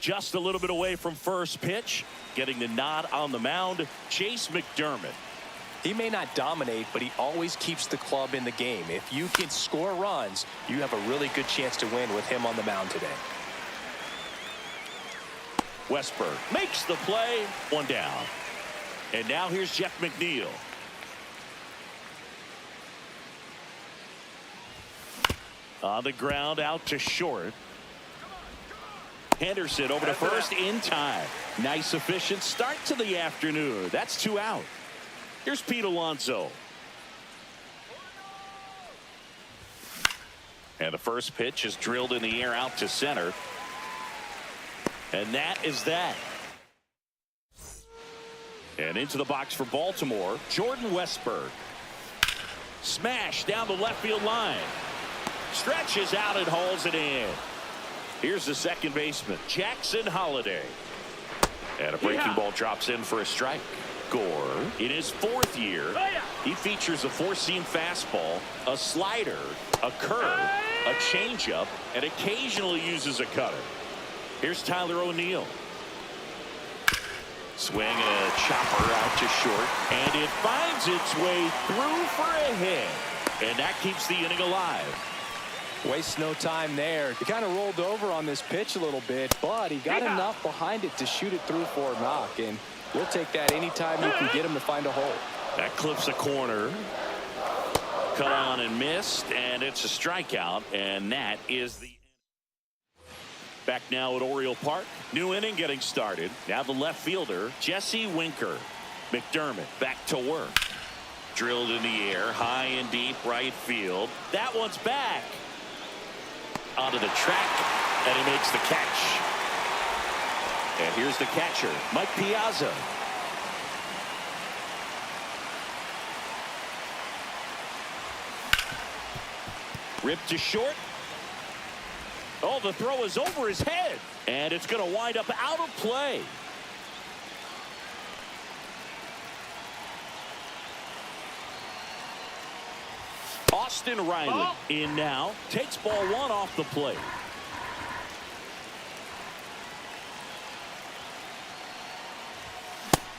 Just a little bit away from first pitch. Getting the nod on the mound, Chase McDermott. He may not dominate, but he always keeps the club in the game. If you can score runs, you have a really good chance to win with him on the mound today. Westberg makes the play. One down. And now here's Jeff McNeil. On the ground, out to short. Henderson over to first in time. Nice efficient start to the afternoon. That's 2 out. Here's Pete Alonso. And the first pitch is drilled in the air out to center. And that is that. And into the box for Baltimore, Jordan Westberg. Smash down the left field line. Stretches out and hauls it in. Here's the second baseman, Jackson Holliday. And a breaking ball drops in for a strike. Gore, in his 4th year, he features a 4-seam fastball, a slider, a curve, a changeup, and occasionally uses a cutter. Here's Tyler O'Neill. Swing and a chopper out to short, and it finds its way through for a hit. And that keeps the inning alive. Wastes no time there. He kind of rolled over on this pitch a little bit, but he got enough behind it to shoot it through for a knock. And we'll take that anytime you can get him to find a hole. That clips a corner. Cut on and missed, and it's a strikeout, and that is the. Back now at Oriole Park. New inning getting started. Now the left fielder, Jesse Winker. McDermott back to work. Drilled in the air, high and deep right field. That one's back. Onto the track, and he makes the catch. And here's the catcher, Mike Piazza. Ripped to short. Oh, the throw is over his head, and it's going to wind up out of play. Austin Riley in now, takes ball 1 off the plate.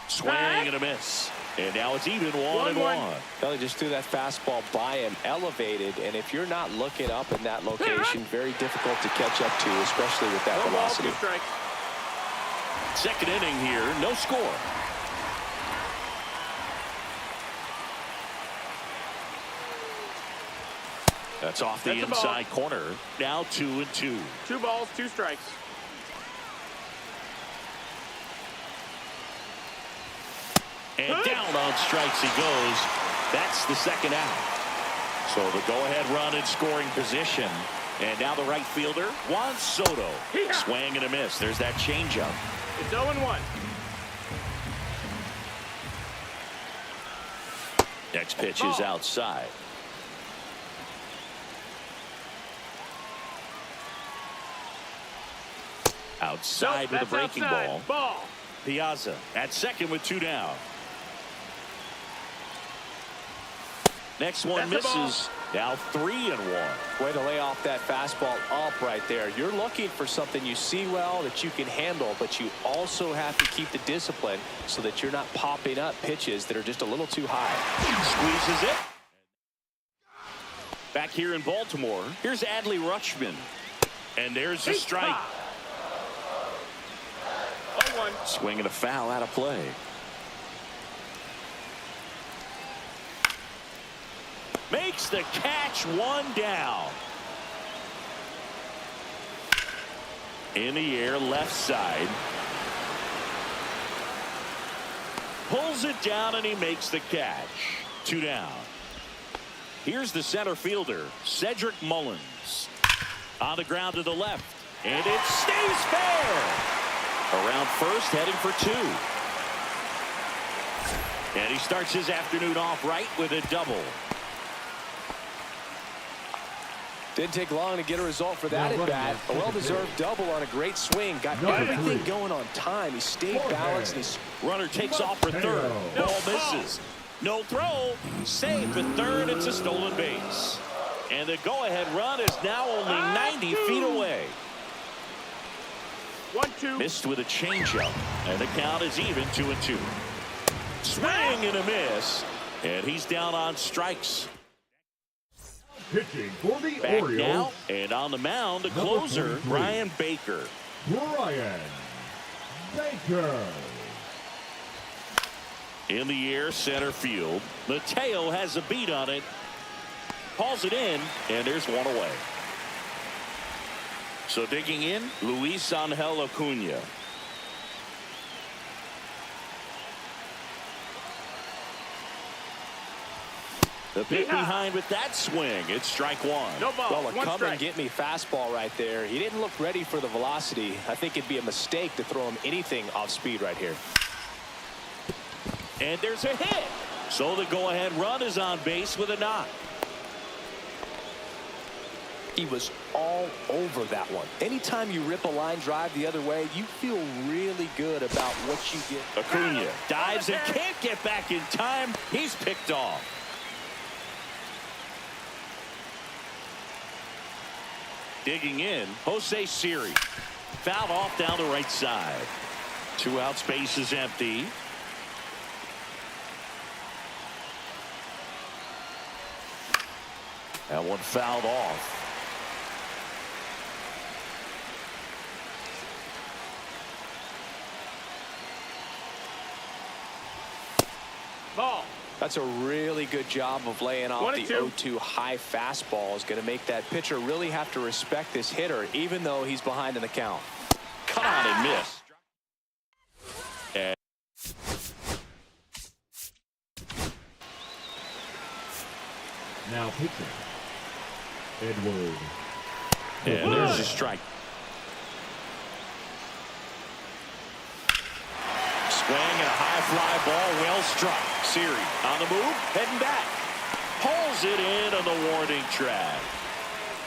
Swing and a miss. And now it's even 1-1. Well, he just threw that fastball by him, elevated, and if you're not looking up in that location, very difficult to catch up to, especially with that velocity. Second inning here, no score. That's off the inside corner. Now 2-2. 2 balls, 2 strikes. And down on strikes he goes. That's the second out. So the go-ahead run in scoring position. And now the right fielder, Juan Soto. Swing and a miss. There's that changeup. It's 0-1. Next pitch is outside. Outside with a breaking ball. Piazza at second with 2 down. Next one misses. Now 3-1. Way to lay off that fastball up right there. You're looking for something you see well that you can handle, but you also have to keep the discipline so that you're not popping up pitches that are just a little too high. Squeezes it. Back here in Baltimore, here's Adley Rutschman. And there's a strike. Swing and a foul out of play. Makes the catch, 1 down. In the air, left side. Pulls it down and he makes the catch. 2 down. Here's the center fielder, Cedric Mullins. On the ground to the left. And it stays fair. Around first, heading for 2. And he starts his afternoon off right with a double. Didn't take long to get a result for that at bat. A well-deserved double on a great swing. Got everything going on time. He stayed balanced. And runner takes off for third. Ball misses. No throw. Safe at third. It's a stolen base. And the go-ahead run is now only 90 feet away. 1-2. Missed with a changeup, and the count is even 2-2. Swing and a miss, and he's down on strikes. Pitching for the Back Orioles, now, and on the mound, the Number closer, 43. Brian Baker. Brian Baker. In the air, center field. Mateo has a beat on it. Hauls it in, and there's one away. So digging in, Luis Angel Acuna. The pick behind with that swing. It's strike one. No ball. Well, a One come strike. and get me fastball right there. He didn't look ready for the velocity. I think it'd be a mistake to throw him anything off speed right here. And there's a hit. So the go-ahead run is on base with a knock. He was all over that one. Anytime you rip a line drive the other way, you feel really good about what you get. Acuna dives and can't get back in time. He's picked off. Digging in, Jose Siri. Fouled off down the right side. 2 out, space is empty. That one fouled off. Ball. That's a really good job of laying off the 1-2. 0-2 high fastball. Is going to make that pitcher really have to respect this hitter, even though he's behind in the count. Cut on and miss. And Now pitching, Edward. and there's a strike. Swing and a high fly ball, well struck. Siri on the move, heading back. Pulls it in on the warning track.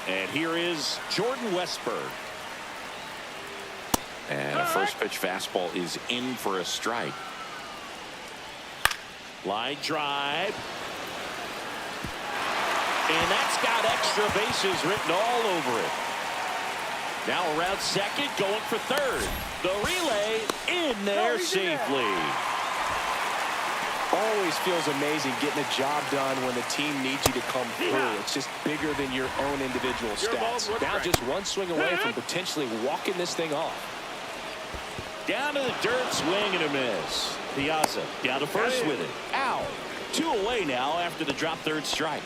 And here is Jordan Westberg. And a first pitch fastball is in for a strike. Line drive. And that's got extra bases written all over it. Now around second, going for third. The relay in there safely. Always feels amazing getting a job done when the team needs you to come through. It's just bigger than your own individual stats. Now just one swing away from potentially walking this thing off. Down to the dirt, swing and a miss. Piazza down to first with it. Out. 2 away now after the drop third strike.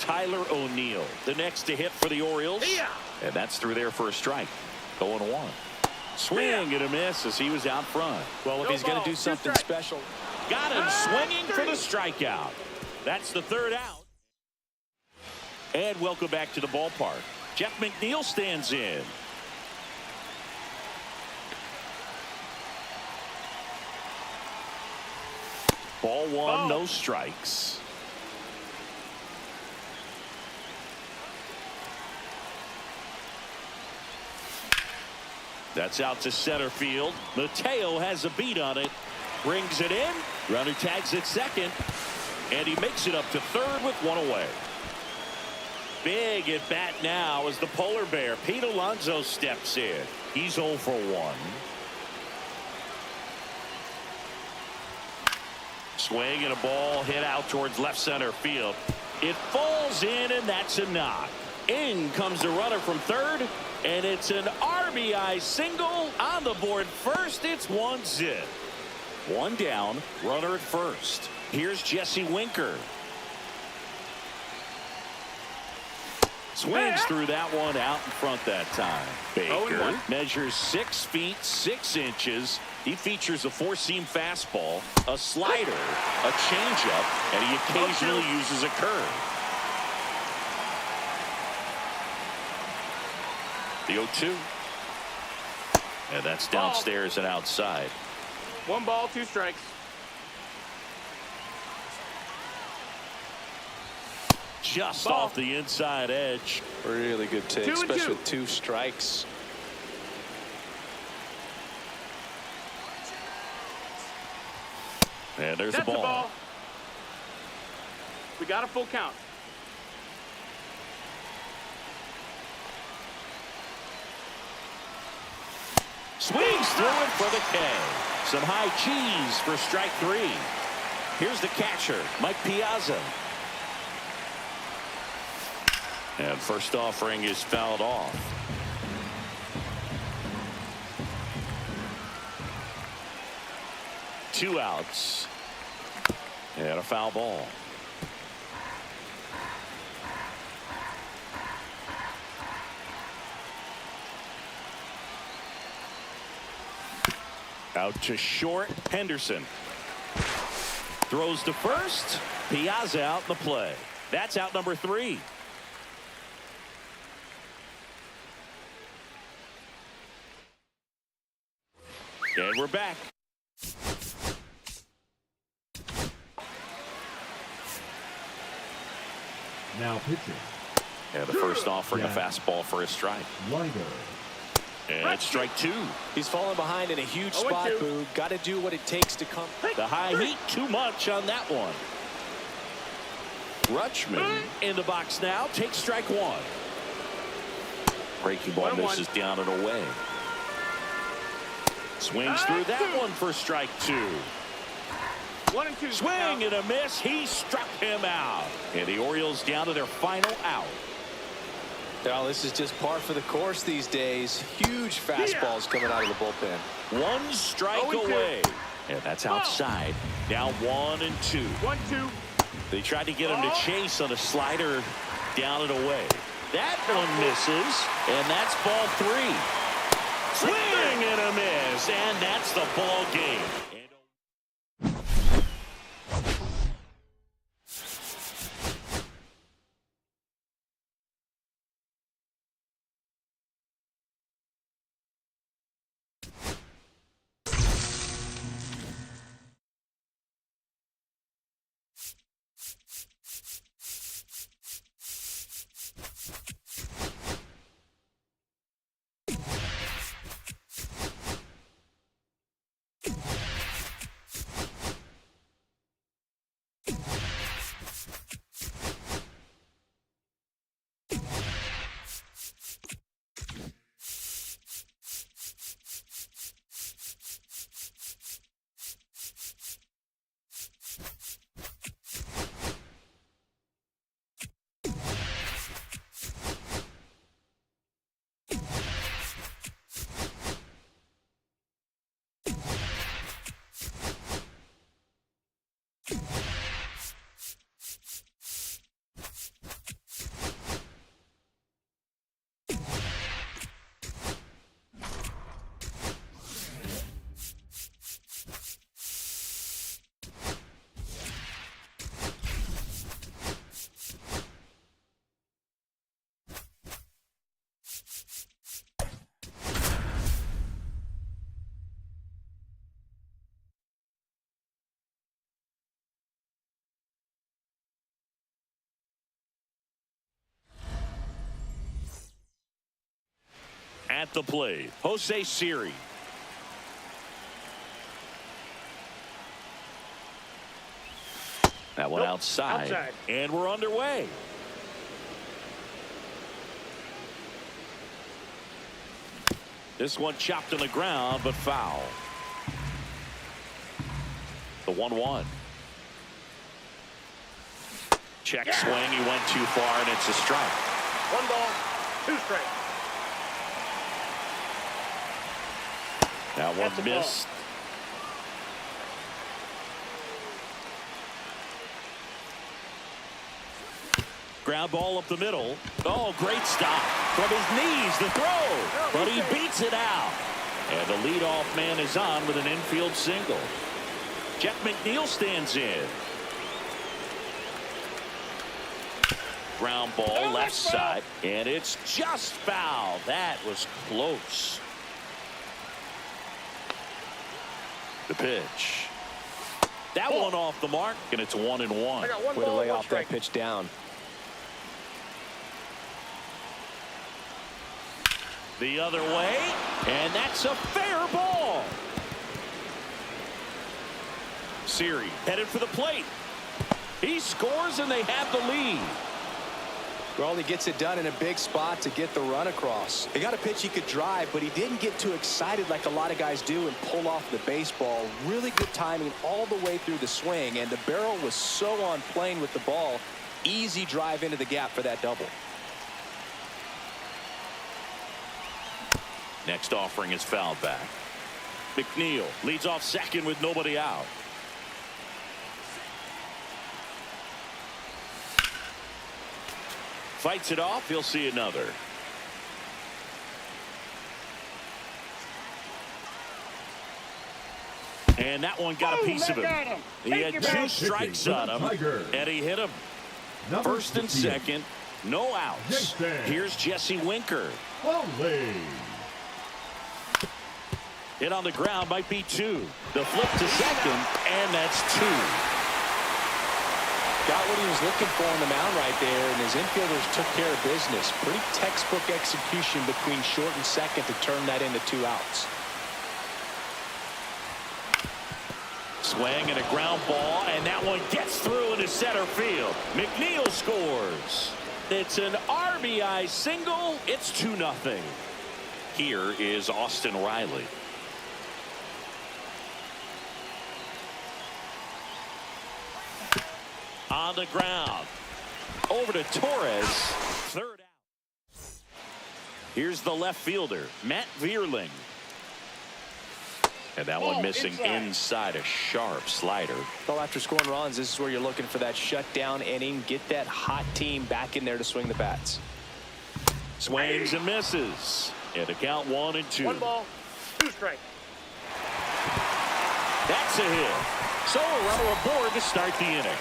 Tyler O'Neill, the next to hit for the Orioles. And that's through there for a strike. 0-1. Swing and a miss as he was out front. Well, if he's going to do something special. Got him swinging for the strikeout. That's the third out. And welcome back to the ballpark. Jeff McNeil stands in. Ball one, no strikes. That's out to center field. Mateo has a beat on it. Brings it in. Runner tags at second. And he makes it up to third with 1 away. Big at bat now as the polar bear, Pete Alonso, steps in. He's 0 for 1. Swing and a ball hit out towards left center field. It falls in, and that's a knock. In comes the runner from third, and it's an RBI single on the board first. It's 1-0. 1 down, runner at first. Here's Jesse Winker. Swings through that one out in front that time. Baker measures 6 feet 6 inches. He features a 4-seam fastball, a slider, a changeup, and he occasionally uses a curve. The 0-2. And that's downstairs and outside. 1 ball, 2 strikes. Just off the inside edge. Really good take, 2-2. especially with 2 strikes. And there's the That's ball. the ball. We got a full count. Swings through it for the K. Some high cheese for strike 3. Here's the catcher, Mike Piazza. And first offering is fouled off. Two outs. And a foul ball. Out to short, Henderson. Throws to first. Piazza out in the play. That's out number 3. And we're back. Now pitching. And the first offering a fastball for a strike. Liner. And it's strike 2. He's falling behind in a huge spot, Boog. Got to do what it takes to come. The high heat, too much on that one. Rutschman in the box now. Takes strike 1. Breaking ball misses down and away. Swings through that one for strike 2. 1-2. Swing and a miss. He struck him out. And the Orioles down to their final out. Well, this is just par for the course these days. Huge fastballs coming out of the bullpen. 1 strike away. And that's outside. Now 1-2. 1-2. They tried to get him to chase on a slider down and away. That one misses. And that's ball 3. Swing and a miss. And that's the ball game. At the plate, Jose Siri. That one outside. And we're underway. This one chopped on the ground, but foul. The 1-1. Check swing. He went too far, and it's a strike. 1 ball, 2 strikes. That one missed. Ground ball up the middle. Oh, great stop. From his knees, the throw. But he beats it out. And the leadoff man is on with an infield single. Jeff McNeil stands in. Ground ball left side. And it's just foul. That was close. The pitch. That one off the mark, and it's 1-1. Way to lay off that pitch down. The other way, and that's a fair ball. Siri headed for the plate. He scores, and they have the lead. Well, he gets it done in a big spot to get the run across. He got a pitch he could drive, but he didn't get too excited like a lot of guys do and pull off the baseball. Really good timing all the way through the swing, and the barrel was so on plane with the ball. Easy drive into the gap for that double. Next offering is fouled back. McNeil leads off second with nobody out. Fights it off. He'll see another. And that one got a piece of him. He had 2 strikes on him, and he hit him. First and second, no outs. Here's Jesse Winker. Hit on the ground, might be 2. The flip to second, and that's 2. Got what he was looking for on the mound right there, and his infielders took care of business. Pretty textbook execution between short and second to turn that into 2 outs. Swing and a ground ball, and that one gets through into center field. McNeil scores. It's an RBI single. It's 2-0. Here is Austin Riley. On the ground. Over to Torres. Third out. Here's the left fielder, Matt Vierling. And that one missing inside a sharp slider. Well, after scoring runs, this is where you're looking for that shutdown inning. Get that hot team back in there to swing the bats. Swings and misses. And the count 1-2. 1 ball, 2 strikes. That's a hit. So a runner aboard to start the inning.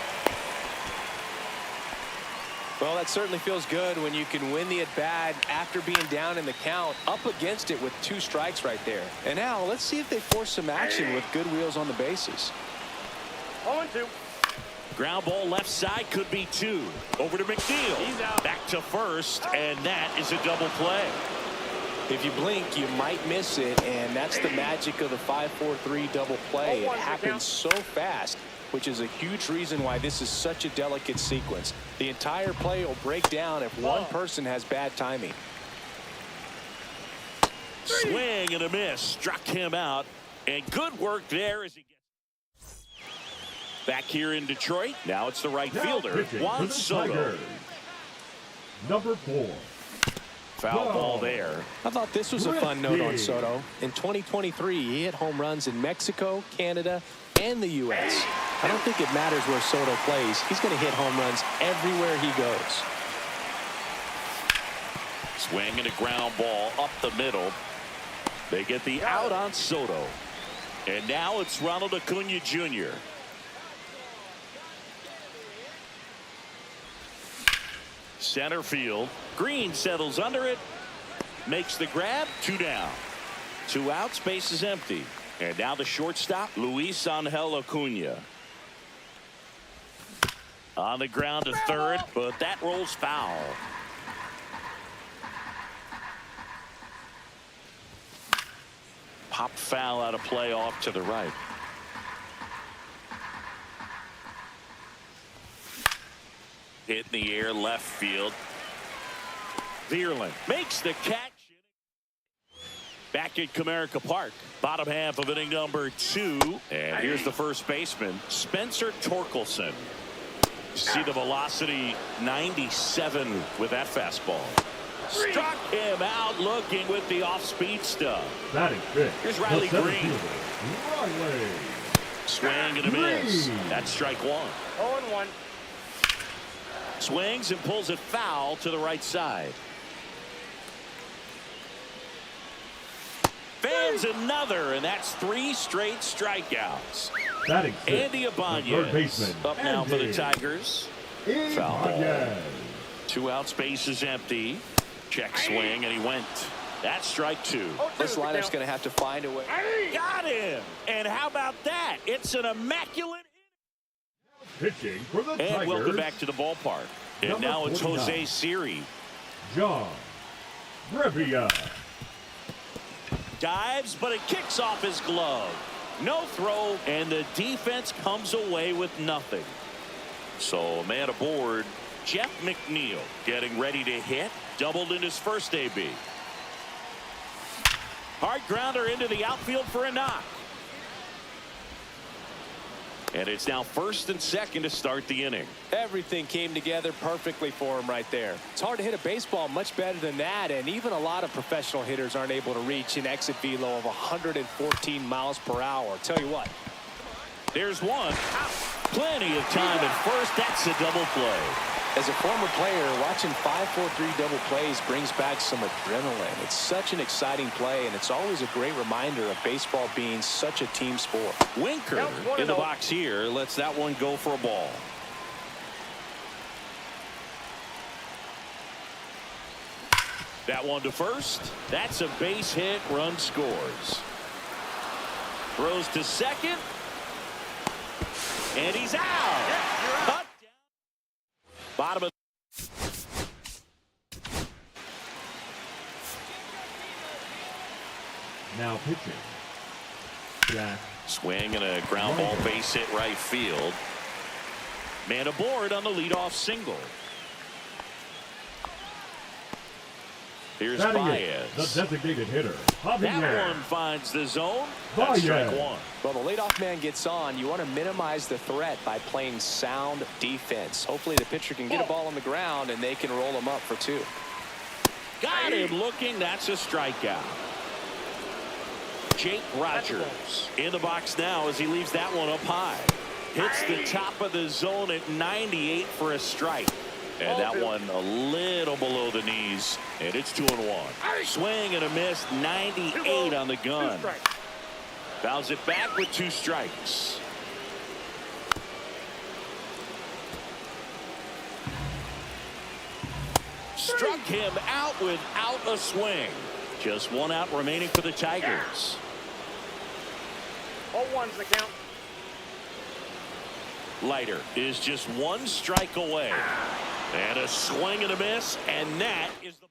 Well, that certainly feels good when you can win the at-bat after being down in the count, up against it with 2 strikes right there. And now let's see if they force some action with good wheels on the bases. 0-2. Ground ball left side, could be 2. Over to McNeil. He's out. Back to first, and that is a double play. If you blink, you might miss it, and that's the magic of the 5-4-3 double play. It happens so fast, which is a huge reason why this is such a delicate sequence. The entire play will break down if one person has bad timing. Swing and a miss. Struck him out. And good work there as he gets back here in Detroit. Now it's the right fielder, Juan Soto. Number 4. Foul ball there. I thought this was a fun note on Soto. In 2023, he hit home runs in Mexico, Canada, and the U.S. I don't think it matters where Soto plays. He's going to hit home runs everywhere he goes. Swing and a ground ball up the middle. They get the out on Soto. And now it's Ronald Acuna Jr. Center field. Green settles under it. Makes the grab. 2 down. 2 outs. Base is empty. And now the shortstop, Luis Angel Acuna. On the ground to third, but that rolls foul. Pop foul out of play off to the right. Hit in the air left field. Vierling makes the catch. Back at Comerica Park, bottom half of inning number 2. And here's the first baseman, Spencer Torkelson. You see the velocity, 97 with that fastball. Struck him out looking with the off-speed stuff. Batting fifth. Here's Riley Green. Riley. Swing and a miss. That's strike 1. 0-1. Swings and pulls it foul to the right side. Fans another, and that's 3 straight strikeouts. Batting Andy third Ibanez baseman, up now for the Andy Tigers. Foul ball. Ibanez. 2 out, space is empty. Check swing, and he went. That's strike 2. This lineup's going to have to find a way. Got him. And how about that? It's an immaculate Pitching for the inning. And Tigers. welcome back to the ballpark. And Number now it's 49. Jose Siri. John Revia. Dives, but it kicks off his glove. No throw, and the defense comes away with nothing. So a man aboard Jeff McNeil getting ready to hit. Doubled in his first AB. Hard grounder into the outfield for a knock. And it's now first and second to start the inning. Everything came together perfectly for him right there. It's hard to hit a baseball much better than that, and even a lot of professional hitters aren't able to reach an exit velo of 114 miles per hour. Tell you what. There's one. Plenty of time at first. That's a double play. As a former player, watching 5-4-3 double plays brings back some adrenaline. It's such an exciting play, and it's always a great reminder of baseball being such a team sport. Winker in the box here lets that one go for a ball. That one to first. That's a base hit. Run scores. Throws to second. And he's out. Bottom of Now pitching. Jack. swing and a ground ball base hit right field. Man aboard on the leadoff single. Here's Baez. The designated hitter. That one finds the zone. Baez. Strike one. Well, the leadoff man gets on. You want to minimize the threat by playing sound defense. Hopefully the pitcher can get a ball on the ground and they can roll him up for two. Got him looking. That's a strikeout. Jake Rogers in the box now as he leaves that one up high. Hits the top of the zone at 98 for a strike. And that one a little below the knees. And it's 2-1. Swing and a miss. 98 on the gun. Fouls it back with 2 strikes. Struck him out without a swing. Just 1 out remaining for the Tigers. 0-1's the count. Leiter is just 1 strike away. And a swing and a miss, and that is the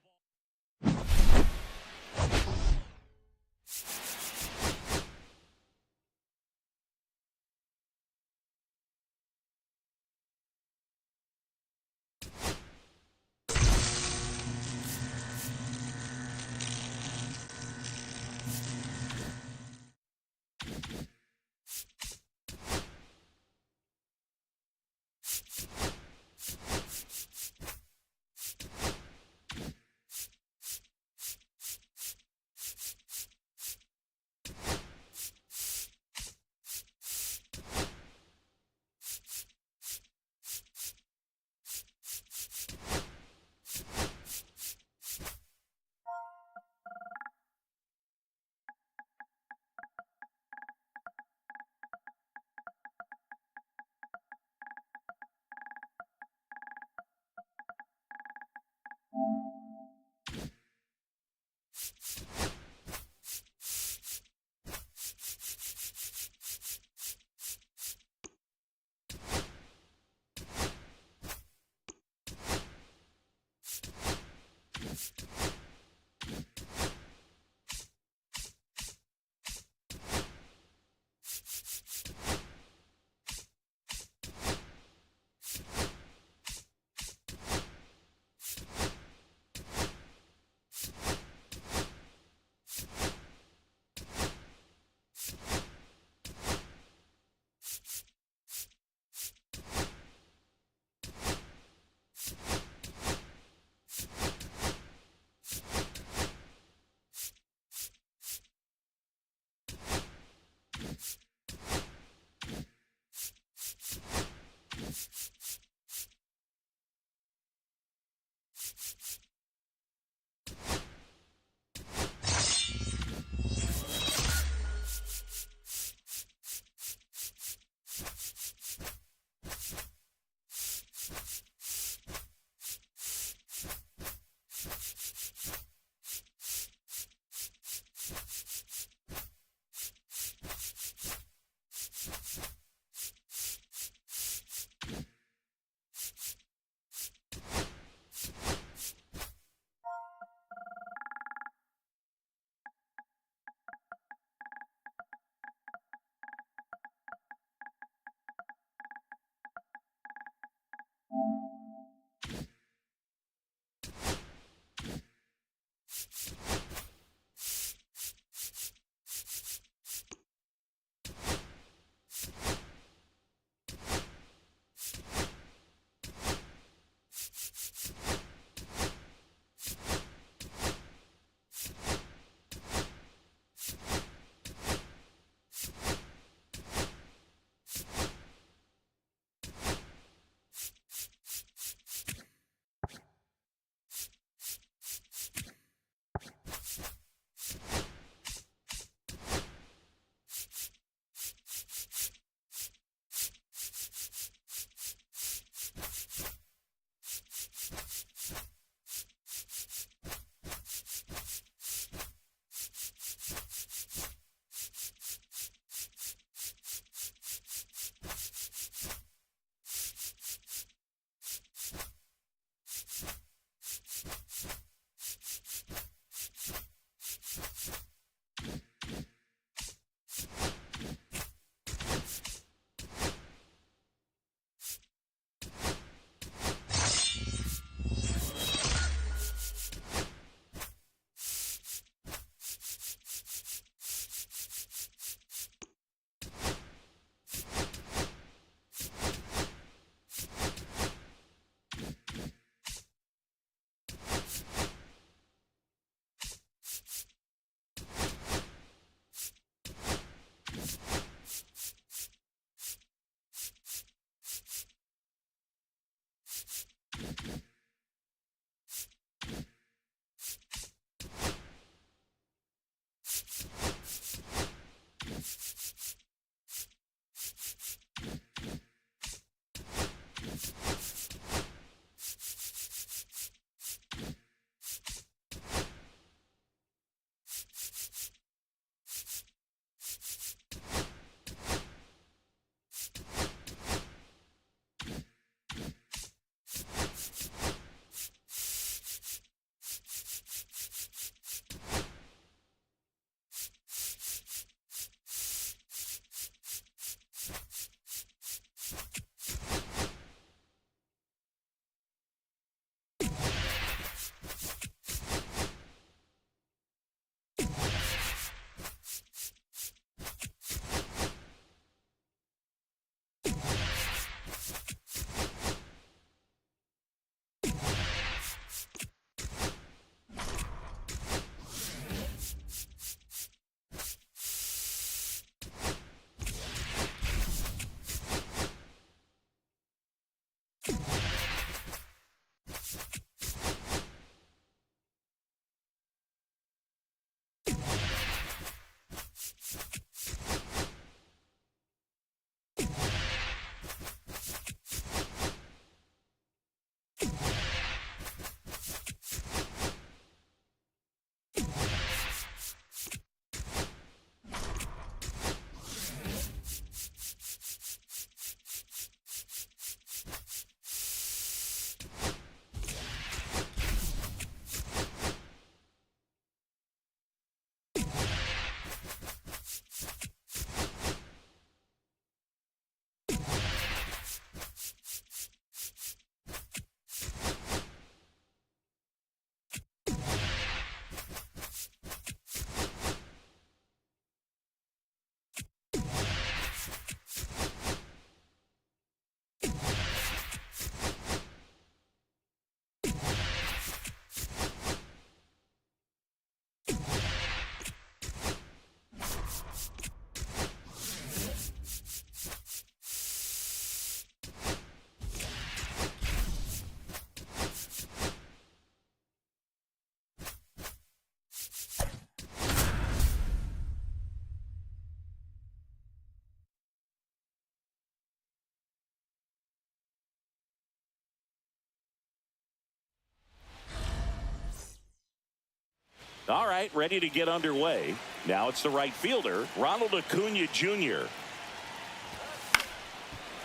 All right, ready to get underway. Now it's the right fielder, Ronald Acuna Jr.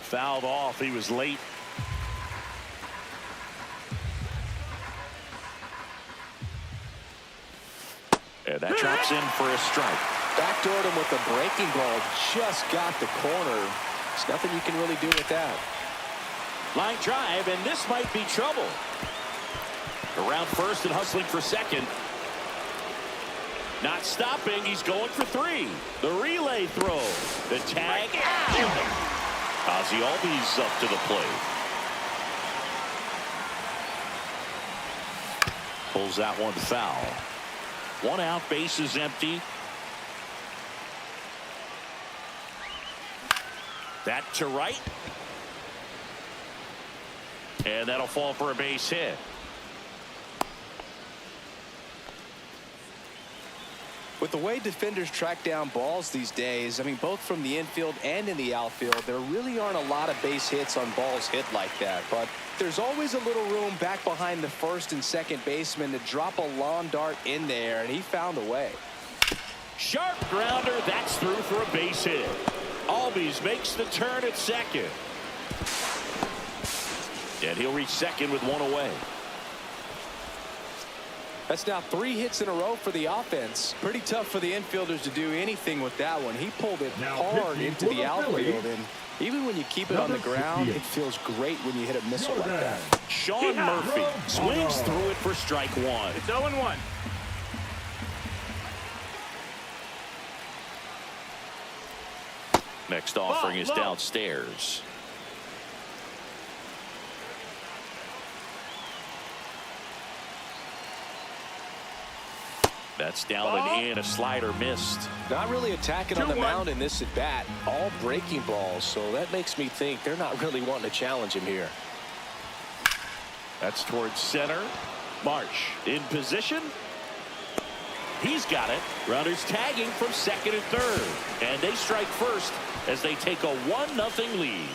Fouled off. He was late. And that drops in for a strike. Backdoored him with the breaking ball. Just got the corner. There's nothing you can really do with that. Line drive, and this might be trouble. Around first and hustling for second. Not stopping. He's going for three. The relay throw. The tag out. Ozzie Albies up to the plate. Pulls that one foul. One out, base is empty. That to right. And that'll fall for a base hit. With the way defenders track down balls these days, I mean, both from the infield and in the outfield, there really aren't a lot of base hits on balls hit like that. But there's always a little room back behind the first and second baseman to drop a lawn dart in there, and he found a way. Sharp grounder. That's through for a base hit. Albies makes the turn at second. And he'll reach second with one away. That's now 3 hits in a row for the offense. Pretty tough for the infielders to do anything with that one. He pulled it hard into the outfield, and even when you keep it on the ground, it feels great when you hit a missile like that. Sean Murphy swings through it for strike one. It's 0-1. Next offering is downstairs. That's down and in. A slider missed. Not really attacking on the mound in this at bat. All breaking balls, so that makes me think they're not really wanting to challenge him here. That's towards center. Marsh in position. He's got it. Runners tagging from second and third. And they strike first as they take a 1-0 lead.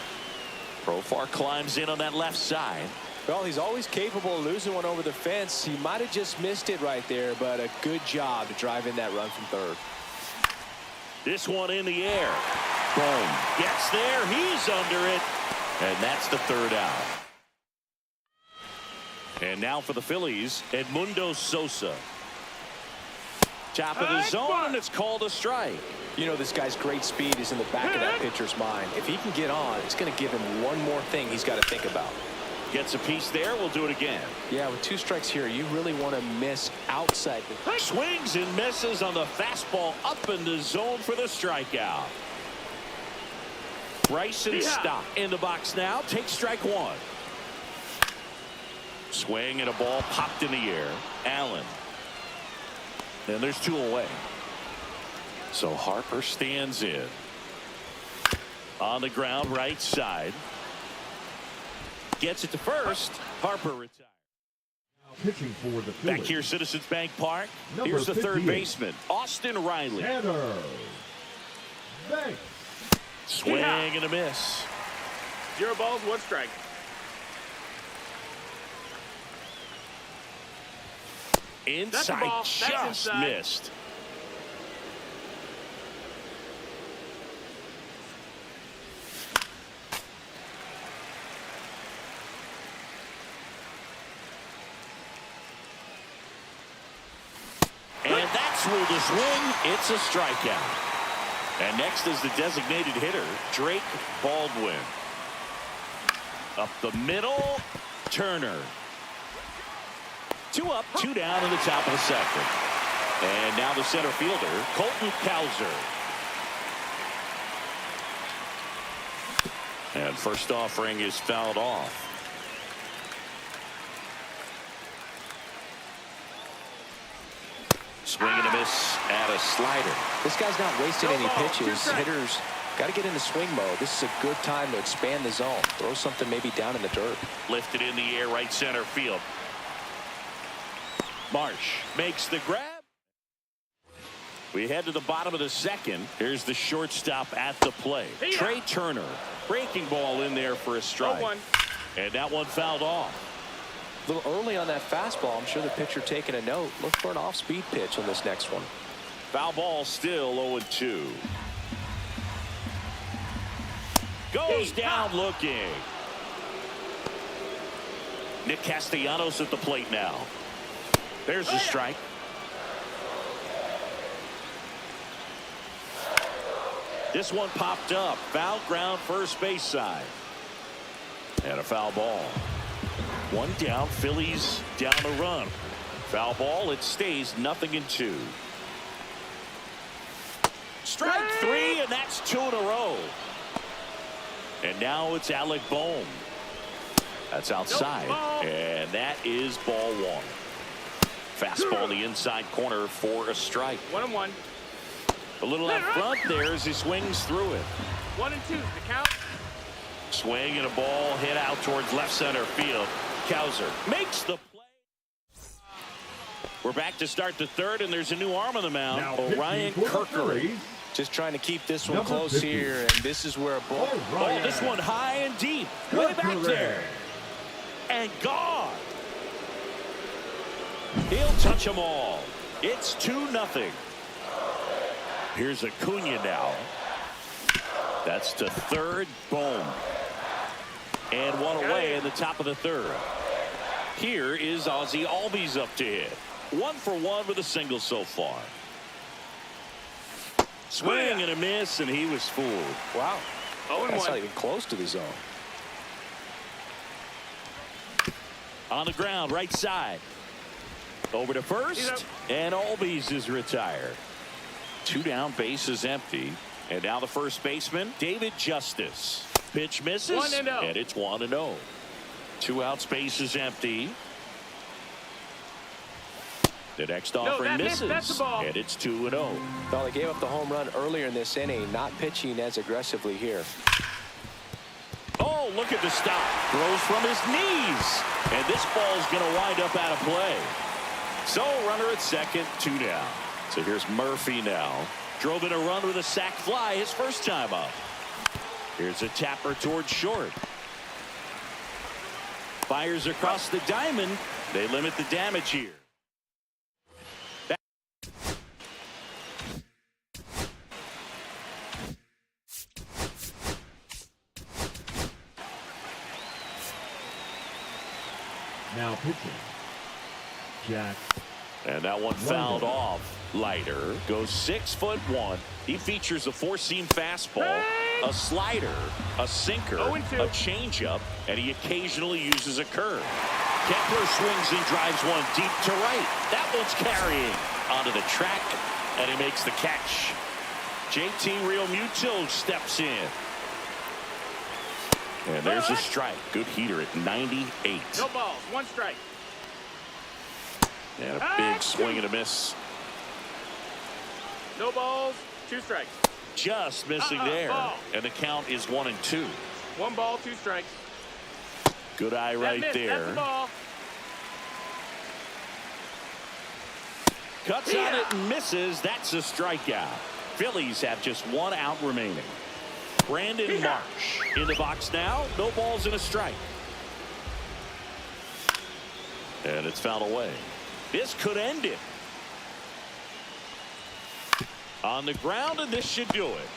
Profar climbs in on that left side. Well, he's always capable of losing one over the fence. He might have just missed it right there, but a good job to drive in that run from third. This one in the air. Boom. Gets there. He's under it. And that's the third out. And now for the Phillies, Edmundo Sosa. Top of the zone, and it's called a strike. You know, this guy's great speed is in the back of that pitcher's mind. If he can get on, it's going to give him one more thing he's got to think about. Gets a piece there. We'll do it again. Yeah, with 2 strikes here, you really want to miss outside. Swings and misses on the fastball up in the zone for the strikeout. Bryson Stott in the box now. Takes strike one. Swing and a ball popped in the air. Allen. And there's 2 away. So Harper stands in. On the ground, right side. Gets it to first. Harper retired. Pitching for the Phillies. Back here, Citizens Bank Park. Number Here's the third 58. baseman, Austin Riley. Tanner Banks. Swing and a miss. 0 balls, 1 strike. Inside, ball. That's just inside. missed. And that's ruled a swing. It's a strikeout. And next is the designated hitter, Drake Baldwin. Up the middle, Turner. 2 up, 2 down in the top of the second. And now the center fielder, Colton Cowser. And first offering is fouled off. Swing and a miss at a slider. This guy's not wasting any ball, pitches. 2 strikes. Hitters got to get into swing mode. This is a good time to expand the zone. Throw something maybe down in the dirt. Lifted in the air, right center field. Marsh makes the grab. We head to the bottom of the second. Here's the shortstop at the plate. Trey Turner. Breaking ball in there for a strike. 0-1. And that one fouled off. A little early on that fastball. I'm sure the pitcher taking a note. Look for an off-speed pitch on this next one. Foul ball still 0-2. Goes down looking. Nick Castellanos at the plate now. There's the strike. This one popped up. Foul ground, first base side. And a foul ball. 1 down, Phillies down a run. Foul ball, it stays 0-2. Strike 3, and that's 2 in a row. And now it's Alec Bohm. That's outside. And that is ball 1. Fastball in the inside corner for a strike. 1-1. A little up front there as he swings through it. 1-2. The count. Swing and a ball hit out towards left center field. Cowser makes the play. We're back to start the third, and there's a new arm on the mound. Now Orion pitching for the Kirker. Phillies, Just trying to keep this one Number close 50. here, and this is where a ball. Orion Oh, this one high and deep. Way back Kirker. there. And gone. He'll touch them all. It's 2-0. Here's Acuna now. That's to third. Boom. And one away in the top of the third. Here is Ozzie Albies up to hit. 1 for 1 with a single so far. Swing and a miss, and he was fooled. Wow. 0-1. That's not even close to the zone. On the ground, right side. Over to first, and Albies is retired. 2 down, base is empty. And now the first baseman, David Justice. Pitch misses, 1-0. and it's 1-0. 2 outs, base is empty. The next offering misses, that's the ball. and it's 2-0. Well, they gave up the home run earlier in this inning, not pitching as aggressively here. Oh, look at the stop. Throws from his knees. And this ball's going to wind up out of play. So, runner at second, 2 down. So here's Murphy now. Drove in a run with a sac fly his first time up. Here's a tapper towards short. Fires across the diamond. They limit the damage here. Now pitching, Jack. And that one fouled off. Leiter goes 6'1". He features a 4-seam fastball, a slider, a sinker, 0-2. a changeup, and he occasionally uses a curve. Kepler swings and drives one deep to right. That one's carrying onto the track, and he makes the catch. JT Realmuto steps in. And there's a strike. Good heater at 98. No balls. 1 strike. And a big swing and a miss. No balls. 2 strikes. Just missing there. Ball. And the count is 1-2. 1 ball, 2 strikes. Good eye right That's there. the ball. Cuts on it and misses. That's a strikeout. Phillies have just 1 out remaining. Brandon Marsh in the box now. No balls and a strike. And it's fouled away. This could end it. On the ground, and this should do it.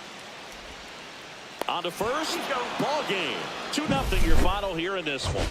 On to first. Ball game. 2-0 your final here in this one.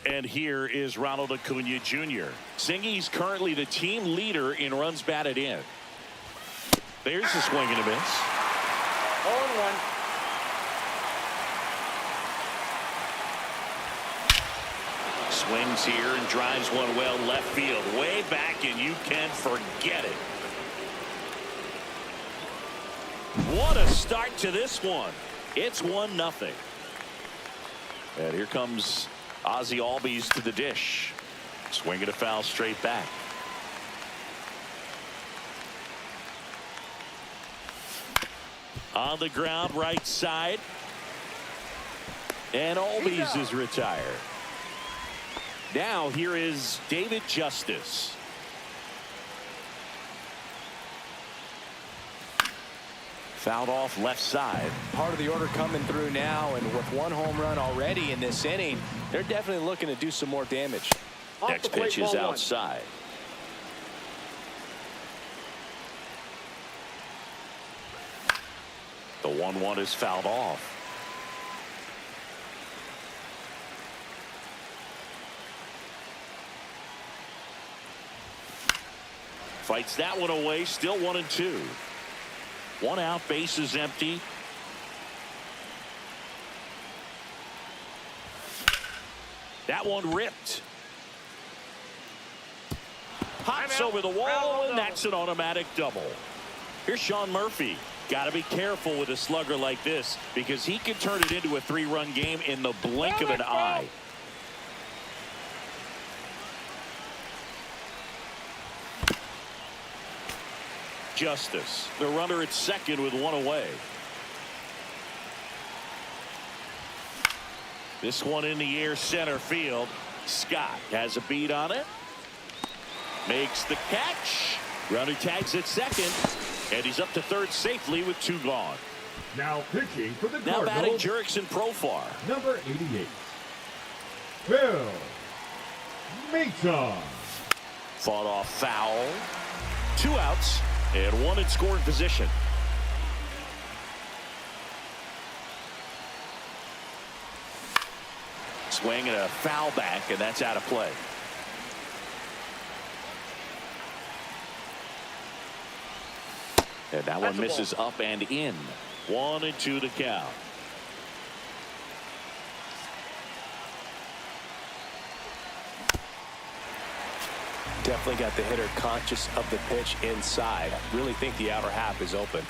And here is Ronald Acuna Jr. Singy's currently the team leader in runs batted in. There's a swing and a miss. 0-1. Swings here and drives one well left field. Way back, and you can forget it. What a start to this one. It's 1-0. And here comes Ozzie Albies to the dish. Swinging a foul straight back. On the ground, right side. And Albies is retired. Now here is David Justice. Fouled off left side. Part of the order coming through now, and with 1 home run already in this inning, they're definitely looking to do some more damage. Next pitch is outside. The 1-1 is fouled off. Fights that one away. Still 1-2. 1 out, base is empty. That one ripped. Hops over the wall, and that's an automatic double. Here's Sean Murphy. Got to be careful with a slugger like this because he can turn it into a 3-run game in the blink of an eye. Justice, the runner at second with 1 away. This one in the air, center field. Scott has a beat on it. Makes the catch. Runner tags at second. And he's up to third safely with 2 gone. Now pitching for the Now batting Cardinals, Jurickson Profar. number 88, Phil Maitan. Fought off foul. 2 outs and 1 in scoring position. Swing and a foul back, and that's out of play. And that one misses up and in. 1-2 to count. Definitely got the hitter conscious of the pitch inside. Really think the outer half is open.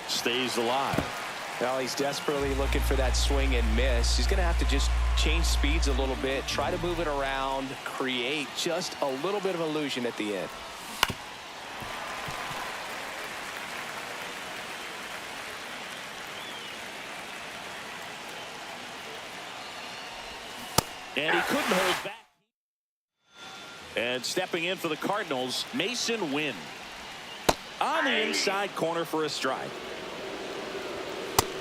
Stays alive. Well, he's desperately looking for that swing and miss. He's going to have to just change speeds a little bit, try to move it around, create just a little bit of illusion at the end. And he couldn't hold back. And stepping in for the Cardinals, Mason Wynn. On the inside corner for a strike.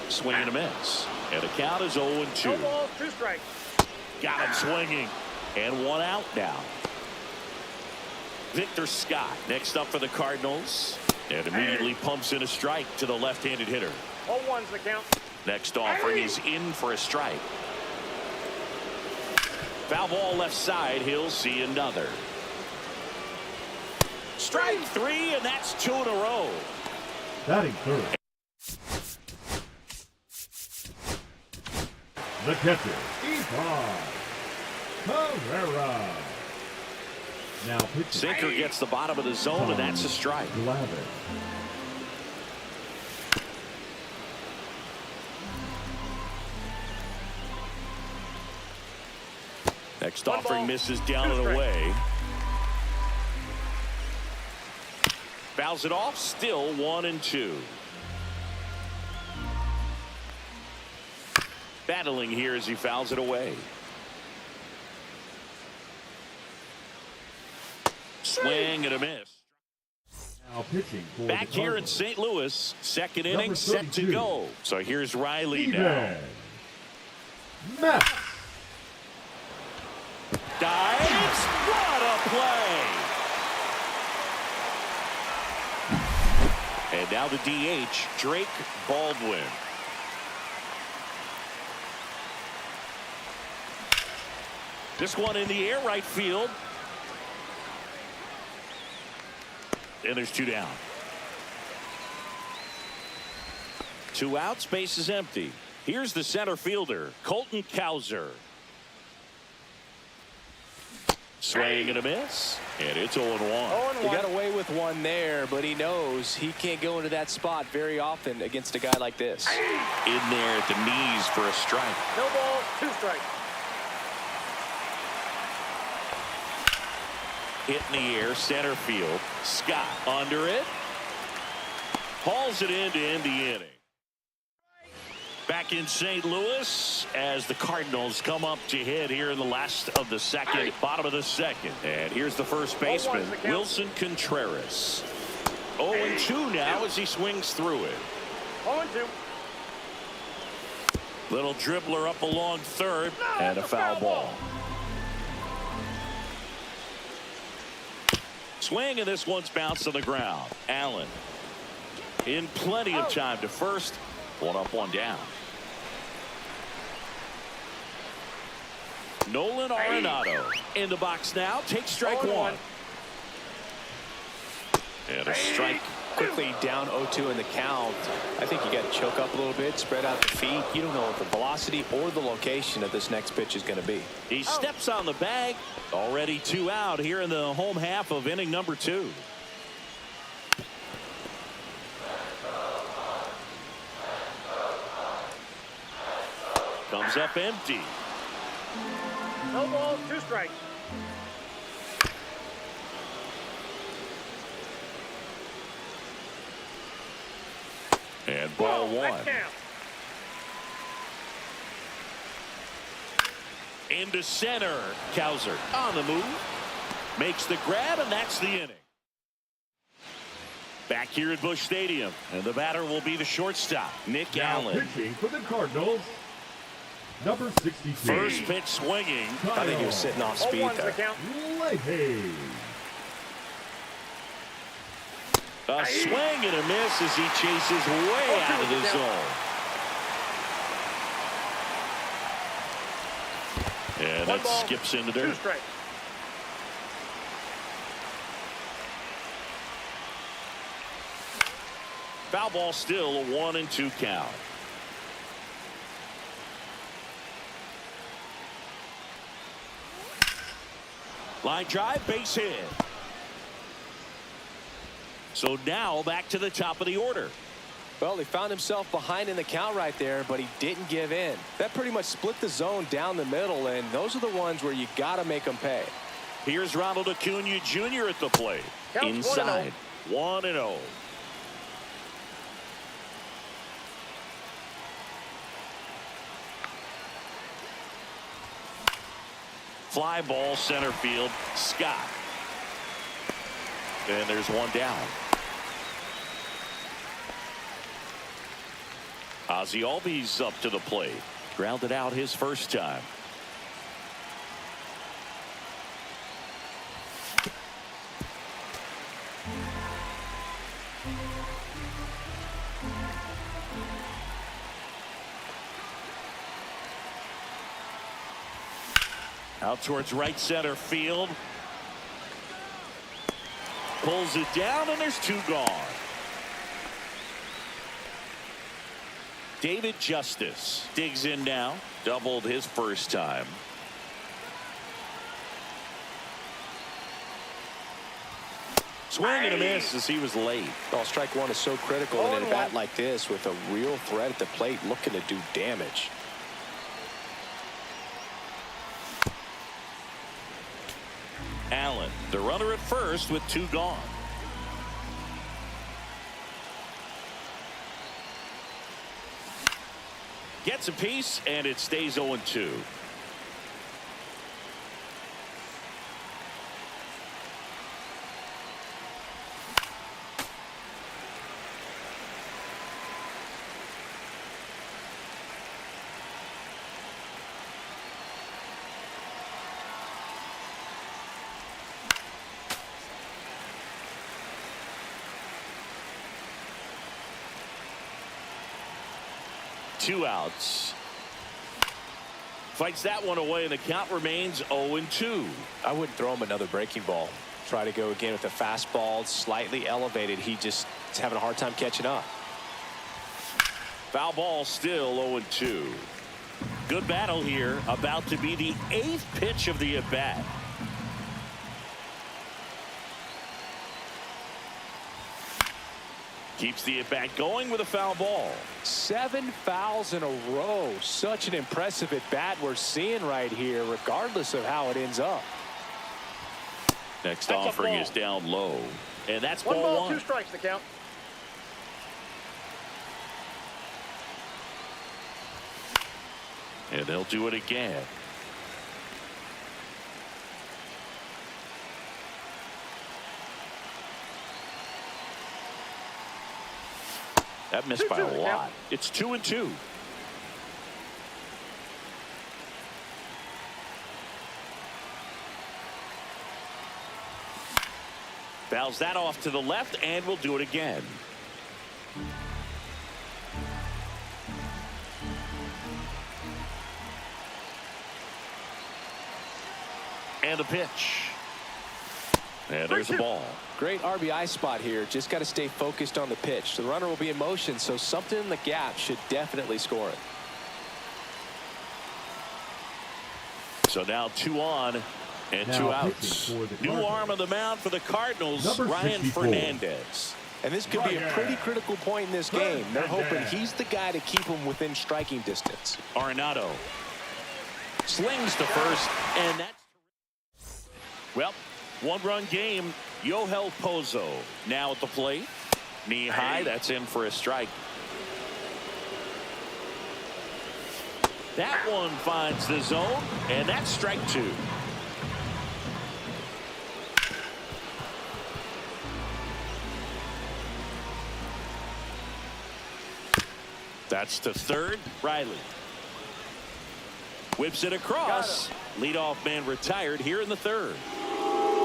Swing and a miss. And the count is 0-2. No balls, 2 strikes. Got him swinging. And 1 out now. Victor Scott next up for the Cardinals. And immediately pumps in a strike to the left-handed hitter. 0-1's the count. Next offering is in for a strike. Foul ball left side. He'll see another. Strike 3, and that's 2 in a row. Batting third. The catcher, Ivan Carrera. Now pitching. Sinker gets the bottom of the zone, and that's a strike. Glavin. Next 1 offering ball, misses down 2 and strikes. away. Fouls it off, still 1-2. Battling here as he fouls it away. Swing and a miss. Now pitching for Back the here in Cardinals. St. Louis, second inning Number set to 32. go. So here's Riley now. Steven Matz. Dives. What a play. And now the DH, Drake Baldwin. This one in the air, right field. And there's 2 down. 2 outs, base is empty. Here's the center fielder, Colton Cowser. Swing and a miss, and it's 0-1. 0-1. He got away with one there, but he knows he can't go into that spot very often against a guy like this. In there at the knees for a strike. No balls, 2 strikes. Hit in the air, center field. Scott under it. Hauls it in to end the inning. Back in St. Louis as the Cardinals come up to hit here in the last of the second, bottom of the second. And here's the first baseman, Wilson Contreras. 0-2 now as he swings through it. 0-2. Little dribbler up along third, and a foul ball. Swing, and this one's bounced on the ground. Allen in plenty of time to first. 1 up, 1 down. Nolan Arenado in the box now. Takes strike 1. And a strike. Quickly down 0-2 in the count. I think you got to choke up a little bit, spread out the feet. You don't know what the velocity or the location of this next pitch is going to be. He steps on the bag. Already 2 out here in the home half of inning number 2. Comes up empty. No balls, 2 strikes. And ball 1. That's down. Into center. Cowser on the move. Makes the grab, and that's the inning. Back here at Busch Stadium, and the batter will be the shortstop, Nick Now Allen. pitching for the Cardinals, number 62. First pitch swinging. I think he was sitting off speed 0-1's the there. count. Leahy. A swing and a miss as he chases way out of the zone. And 1 that ball, skips in the 2 dirt. strikes. Foul ball, still a 1-2 count. Line drive, base hit. So now back to the top of the order. Well, he found himself behind in the count right there, but he didn't give in. That pretty much split the zone down the middle, and those are the ones where you got to make them pay. Here's Ronald Acuna Jr. at the plate. Counts Inside, 1-0. Fly ball center field. Scott. And there's one down. Ozzie Albies up to the plate. Grounded out his first time. Out towards right center field. Pulls it down, and there's two gone. David Justice digs in now. Doubled his first time. Swing and a miss as he was late. Well, strike one is so critical in a bat like this with a real threat at the plate looking to do damage. Allen, the runner at first with two gone. Gets a piece, and it stays 0-2. Two outs. Fights that one away, and the count remains 0-2. I wouldn't throw him another breaking ball. Try to go again with a fastball slightly elevated. He just is having a hard time catching up. Foul ball, still 0-2. Good battle here. About to be the 8th pitch of the at-bat. Keeps the at-bat going with a foul ball. 7 fouls in a row. Such an impressive at-bat we're seeing right here, regardless of how it ends up. Next offering is down low. And that's one ball ball, one. 2 strikes to count. And they'll do it again. That missed by a lot. It's 2-2. Fouls that off to the left, and we'll do it again. And a pitch. And there's a ball. Great RBI spot here. Just got to stay focused on the pitch. The runner will be in motion, so something in the gap should definitely score it. So now 2 on and Now 2 outs. New arm of the mound for the Cardinals, Ryan 64. Fernandez. And this could be a pretty critical point in this game. They're hoping he's the guy to keep them within striking distance. Arenado slings to first, and that's, well, 1-run game. Yohel Pozo now at the plate. Knee high, that's in for a strike. That one finds the zone, and that's strike 2. That's to third. Riley whips it across. Leadoff man retired here in the 3rd.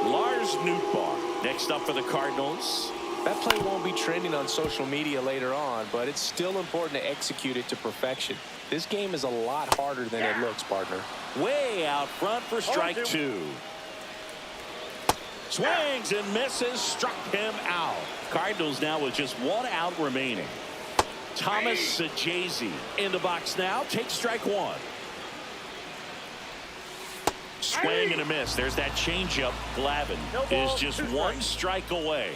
Lars Nootbaar next up for the Cardinals. That play won't be trending on social media later on, but it's still important to execute it to perfection. This game is a lot harder than it looks, partner. Way out front for strike 2. Swings and misses, struck him out. Cardinals now with just 1 out remaining. Thomas Sajazi in the box now, takes strike 1. Swing and a miss. There's that changeup. Glavine is just 1 strike away.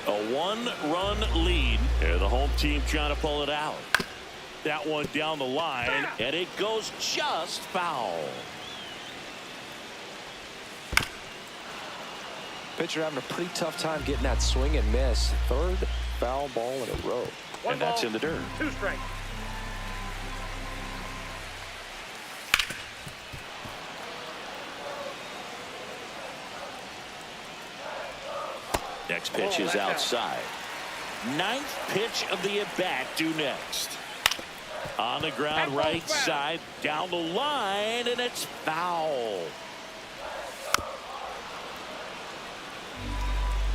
A 1-run lead. And the home team trying to pull it out. That one down the line, and it goes just foul. Pitcher having a pretty tough time getting that swing and miss. 3rd foul ball in a row. And that's in the dirt. 2 strikes. Next pitch is outside. Ninth pitch of the at-bat due next. On the ground, right side, down the line, and it's foul.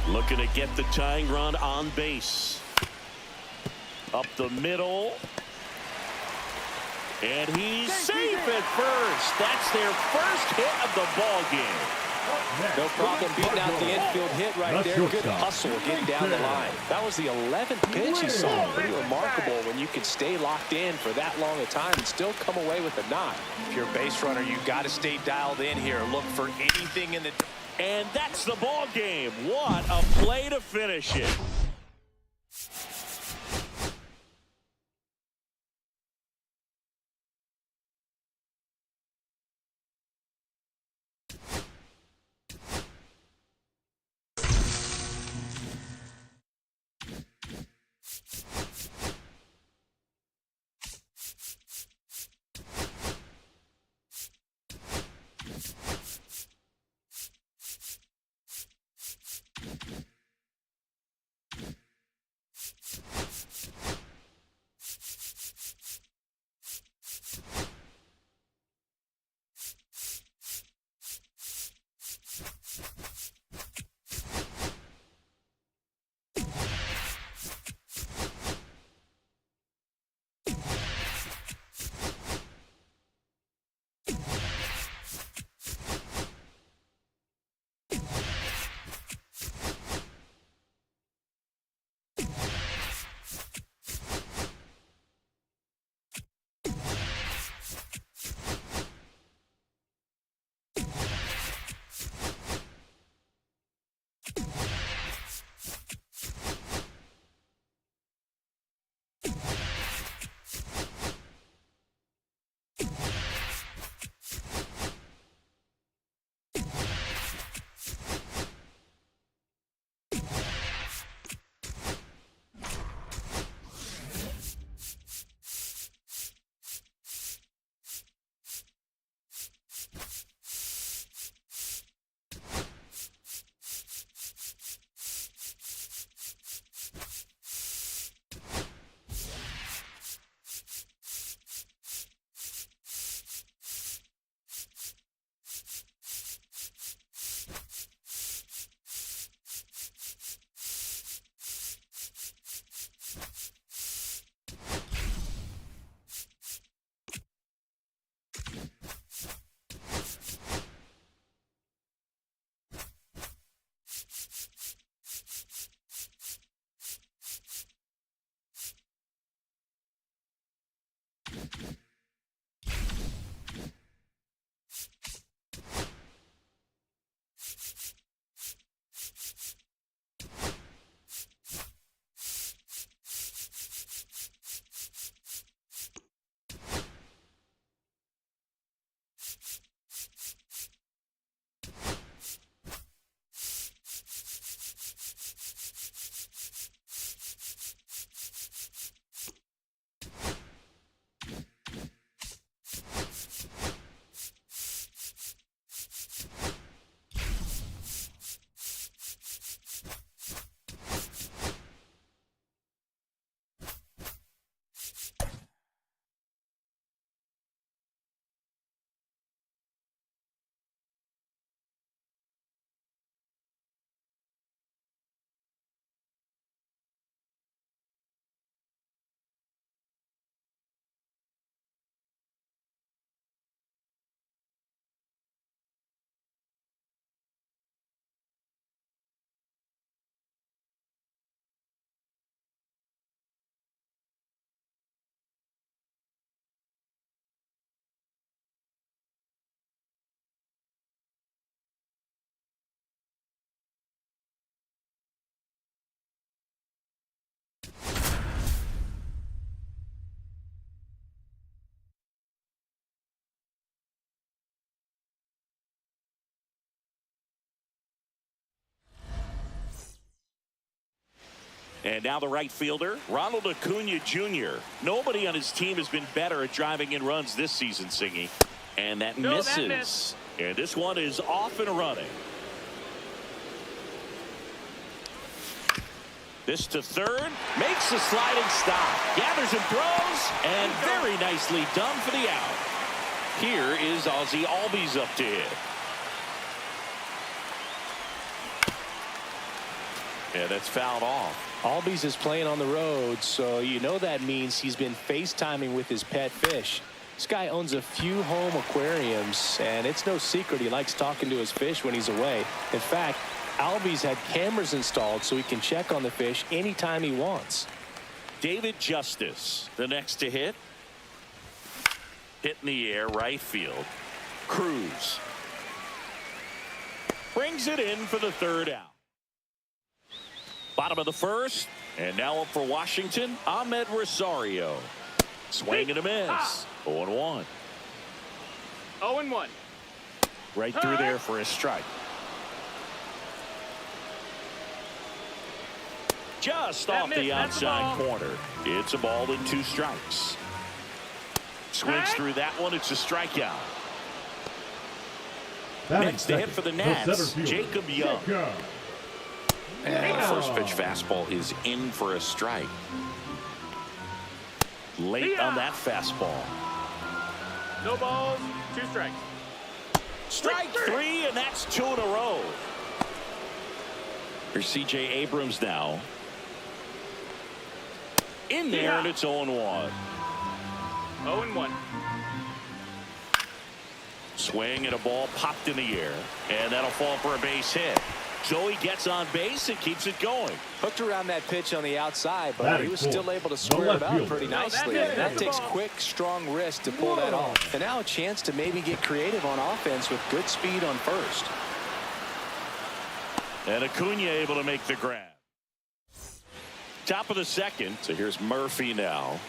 Looking to get the tying run on base. Up the middle. And he's safe at first. That's their first hit of the ball game. No problem beating out the infield hit right there. Good hustle getting down the line. That was the 11th pitch he saw. Pretty remarkable when you can stay locked in for that long a time and still come away with a knock. If you're a base runner, you've got to stay dialed in here. Look for anything in the... And that's the ball game. What a play to finish it. And now the right fielder, Ronald Acuna Jr. Nobody on his team has been better at driving in runs this season, Singy. And that misses. And this one is off and running. This to third, makes the sliding stop, gathers and throws, and very nicely done for the out. Here is Ozzie Albies up to hit. Yeah, that's fouled off. Albies is playing on the road, so you know that means he's been FaceTiming with his pet fish. This guy owns a few home aquariums, and it's no secret he likes talking to his fish when he's away. In fact, Albies had cameras installed so he can check on the fish anytime he wants. David Justice, the next to hit. Hit in the air, right field. Cruz brings it in for the third out. Bottom of the first, and now up for Washington, Ahmed Rosario. Swing and a miss. 0-1. 0-1. Right through there for a strike. Just off the outside corner. It's a ball and 2 strikes. Swings through that one. It's a strikeout. Next to hit for the Nats, Jacob Young. And the first pitch fastball is in for a strike. Late on that fastball. No balls, 2 strikes. Strike 3, and that's 2 in a row. Here's C.J. Abrams now. In there, and it's 0-1. 0-1. Swing and a ball popped in the air, and that'll fall for a base hit. So he gets on base and keeps it going. Hooked around that pitch on the outside, but he was still able to square it up pretty nicely. And that takes quick, strong wrist to pull that off. And now a chance to maybe get creative on offense with good speed on first. And Acuna able to make the grab. Top of the second. So here's Murphy now.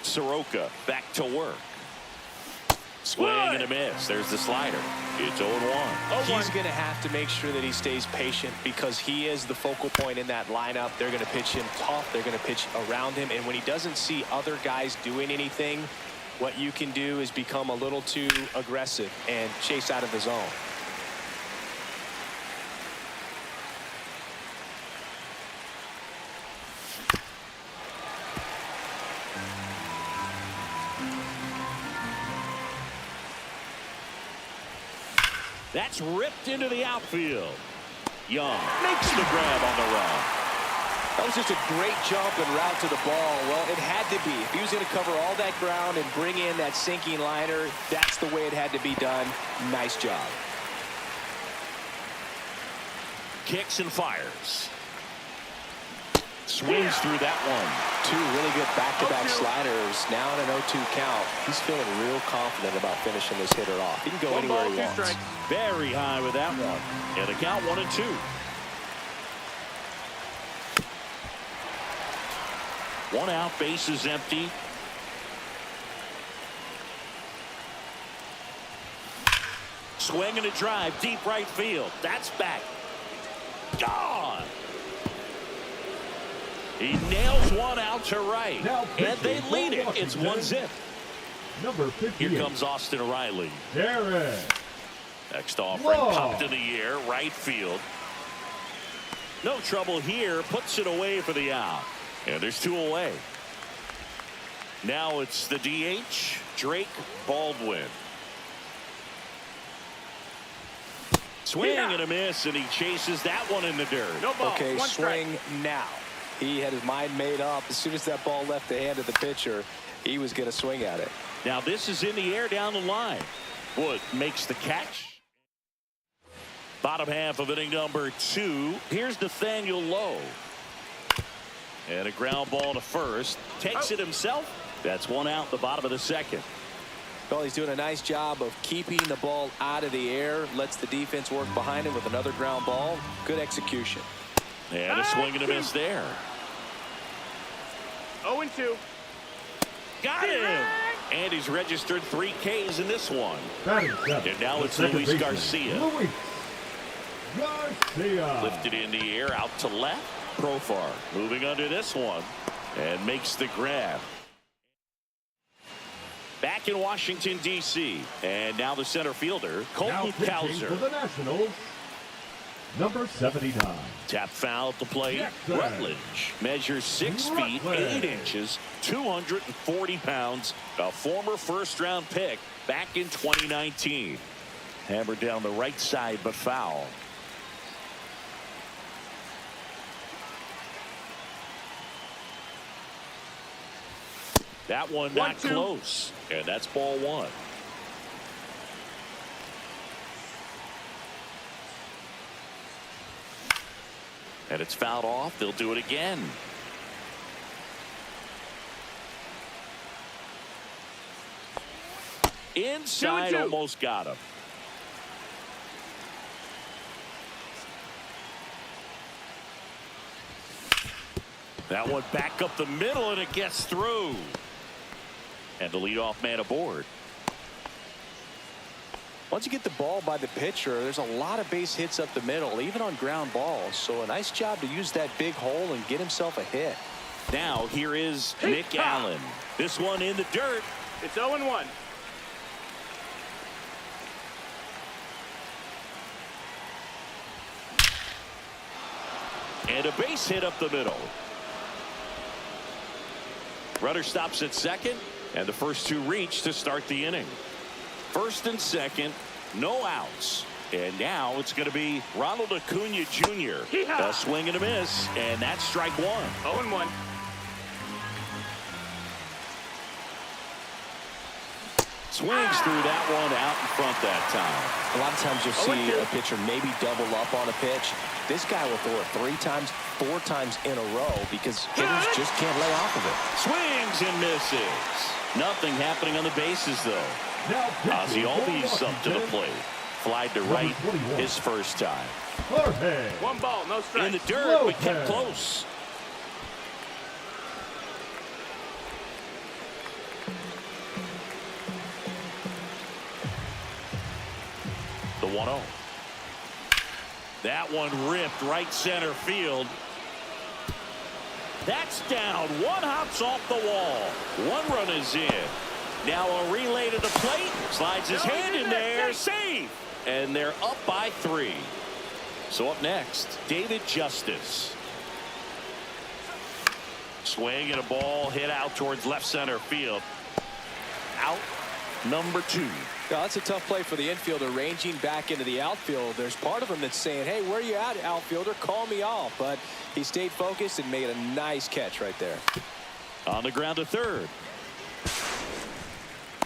Soroka back to work. Swing and a miss. There's the slider. It's 0-1. He's going to have to make sure that he stays patient because he is the focal point in that lineup. They're going to pitch him tough. They're going to pitch around him. And when he doesn't see other guys doing anything, what you can do is become a little too aggressive and chase out of the zone. That's ripped into the outfield. Young makes the grab on the run. That was just a great jump and route to the ball. Well, it had to be. If he was going to cover all that ground and bring in that sinking liner, that's the way it had to be done. Nice job. Kicks and fires. Swings through that one. 2 really good back-to-back sliders. Now in an 0-2 count. He's feeling real confident about finishing this hitter off. He can go anywhere he wants. Very high with that one. And the count 1-2. One out, base is empty. Swing and a drive, deep right field. That's back. Gone. He nails one out to right. And they lead it. It's 1-0. Number 58. Here comes Austin Riley. Derek. Next offering popped in the air, right field. No trouble here. Puts it away for the out. And there's 2 away. Now it's the DH, Drake Baldwin. Swing and a miss, and he chases that one in the dirt. No ball. Okay, One swing now. He had his mind made up. As soon as that ball left the hand of the pitcher, he was going to swing at it. Now this is in the air down the line. Wood makes the catch. Bottom half of inning number 2. Here's Nathaniel Lowe. And a ground ball to first. Takes it himself. That's 1 out the bottom of the second. Well, he's doing a nice job of keeping the ball out of the air. Lets the defense work behind him with another ground ball. Good execution. And a swing and a miss there. 0-2. Got him. And he's registered 3 Ks in this one. And now it's Second Luis baseman, Garcia. Luis Garcia. Lifted in the air, out to left. Profar moving under this one and makes the grab. Back in Washington, D.C. And now the center fielder, Colton Now pitching Cowser. for the Nationals, Number 79. Tap foul to play. Jackson. Rutledge measures 6 feet Rutledge. 8 inches, 240 pounds, a former first-round pick back in 2019. Hammered down the right side, but foul. That one not close, and that's ball one. And it's fouled off. They'll do it again. Inside, almost got him. That one back up the middle, and it gets through. And the leadoff man aboard. Once you get the ball by the pitcher, there's a lot of base hits up the middle, even on ground balls. So a nice job to use that big hole and get himself a hit. Now here is Nick Allen. This one in the dirt. It's 0-1. And a base hit up the middle. Runner stops at second, and the first two reach to start the inning. First and second, no outs. And now it's going to be Ronald Acuna Jr. A swing and a miss, and that's strike one. 0-1. Swings through that one out in front that time. A lot of times you'll see a pitcher maybe double up on a pitch. This guy will throw it 3 times, 4 times in a row because hitters just can't lay off of it. Swings and misses. Nothing happening on the bases, though. Ozzie Albies up to the plate. Flied to right his first time. Jorge. 1 ball, no strike. In the dirt, but kept close. The 1-0. That one ripped right center field. That's down. One hops off the wall. 1 run is in. Now a relay to the plate. Slides his hand in there. Save. And they're up by 3. So up next, David Justice. Swing and a ball hit out towards left center field. Out number 2. Now, that's a tough play for the infielder, ranging back into the outfield. There's part of him that's saying, hey, where you at, outfielder? Call me off. But he stayed focused and made a nice catch right there. On the ground to third.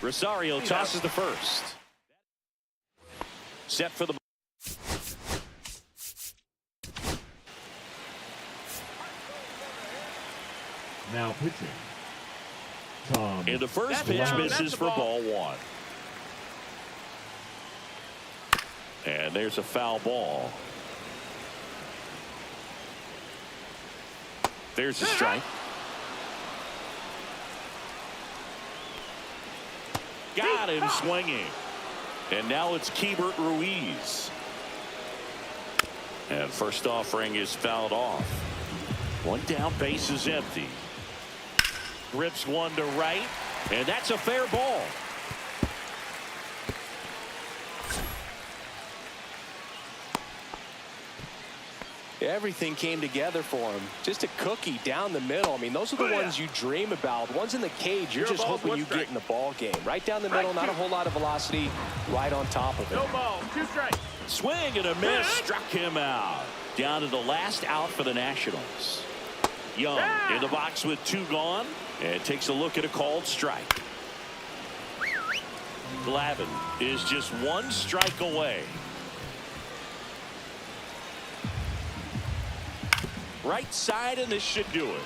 Rosario tosses the first. Set for the. Now pitching. Tom. And the first pitch misses for ball 1. And there's a foul ball. There's a strike. Got him swinging. And now it's Keibert Ruiz. And first offering is fouled off. One down, base is empty. Rips one to right. And that's a fair ball. Everything came together for him. Just a cookie down the middle. I mean, those are the ones you dream about. Ones in the cage, you're just hoping you get in the ball game. Right down the middle, not a whole lot of velocity, right on top of it. No ball, 2 strikes. Swing and a miss, struck him out. Down to the last out for the Nationals. Young in the box with 2 gone, and takes a look at a called strike. Glavine is just 1 strike away. Right side, and this should do it.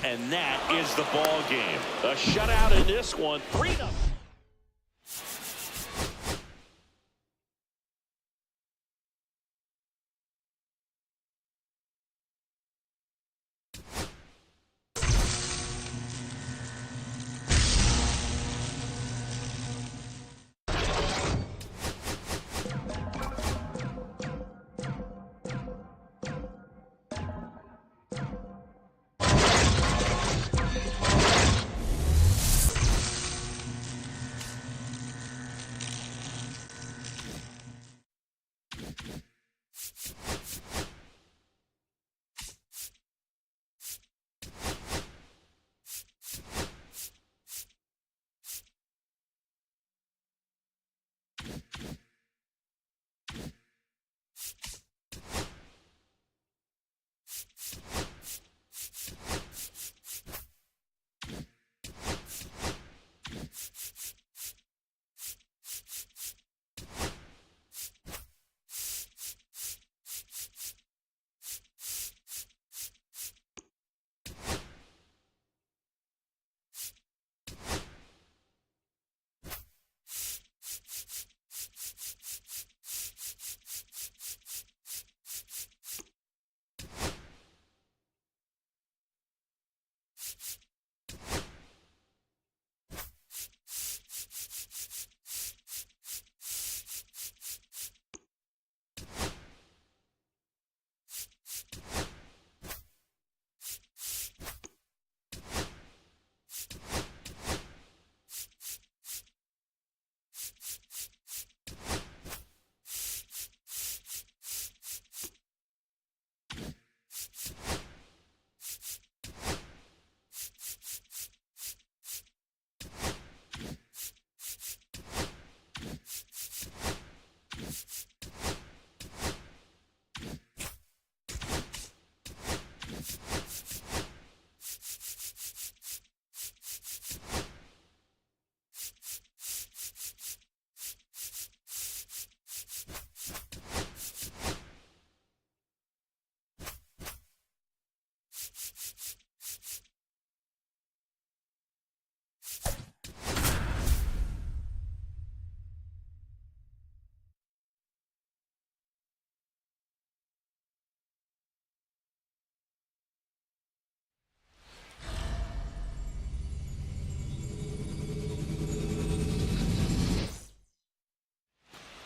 And that is the ball game. A shutout in this one, 3-0.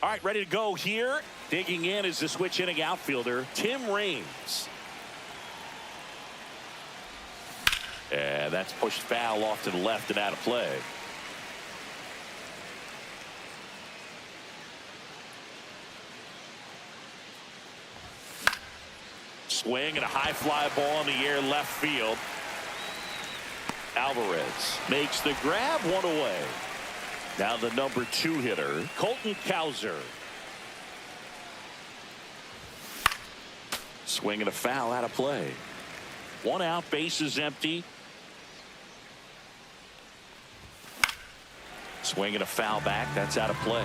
All right, ready to go here. Digging in is the switch inning outfielder, Tim Raines. And that's pushed foul off to the left and out of play. Swing and a high fly ball in the air left field. Alvarez makes the grab, one away. Now the number 2 hitter, Colton Cowser. Swing and a foul out of play. 1 out, bases empty. Swing and a foul back, that's out of play.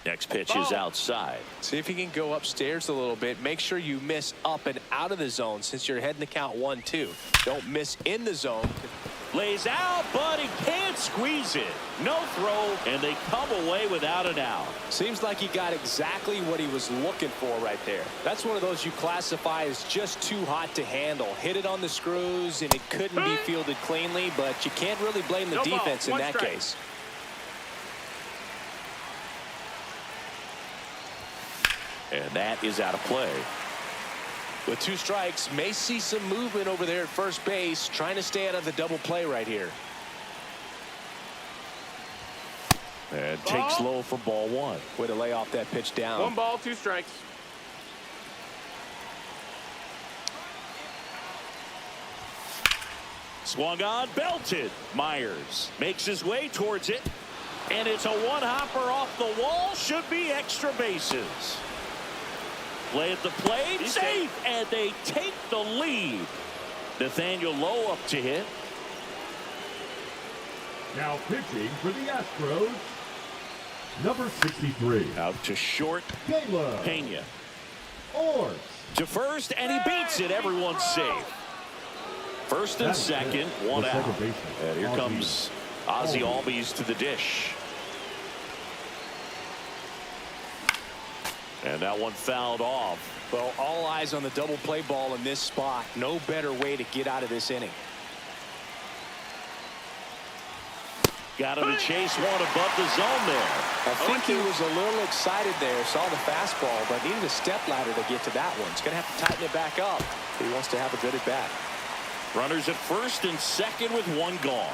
Next pitch is outside. See if you can go upstairs a little bit. Make sure you miss up and out of the zone since you're heading to count 1-2. Don't miss in the zone. Lays out, but he can't squeeze it. No throw, and they come away without an out. Seems like he got exactly what he was looking for right there. That's one of those you classify as just too hot to handle. Hit it on the screws, and it couldn't be fielded cleanly, but you can't really blame the defense in that case. And that is out of play. With 2 strikes, may see some movement over there at first base, trying to stay out of the double play right here. And takes low for ball 1. Way to lay off that pitch down. 1 ball, 2 strikes. Swung on, belted. Myers makes his way towards it. And it's a 1-hopper off the wall. Should be extra bases. Play at the plate, safe, and they take the lead. Nathaniel Lowe up to hit. Now pitching for the Astros, number 63. Out to short, Caleb Pena. Orts. To first, and he beats it. Everyone's safe. First and second, 1 out. And here comes Ozzie Albies to the dish. And that one fouled off. Well, all eyes on the double play ball in this spot. No better way to get out of this inning. Got him to chase one above the zone there. I think he was a little excited there. Saw the fastball, but needed a step ladder to get to that one. He's going to have to tighten it back up if he wants to have a good at bat. Runners at first and second with 1 gone.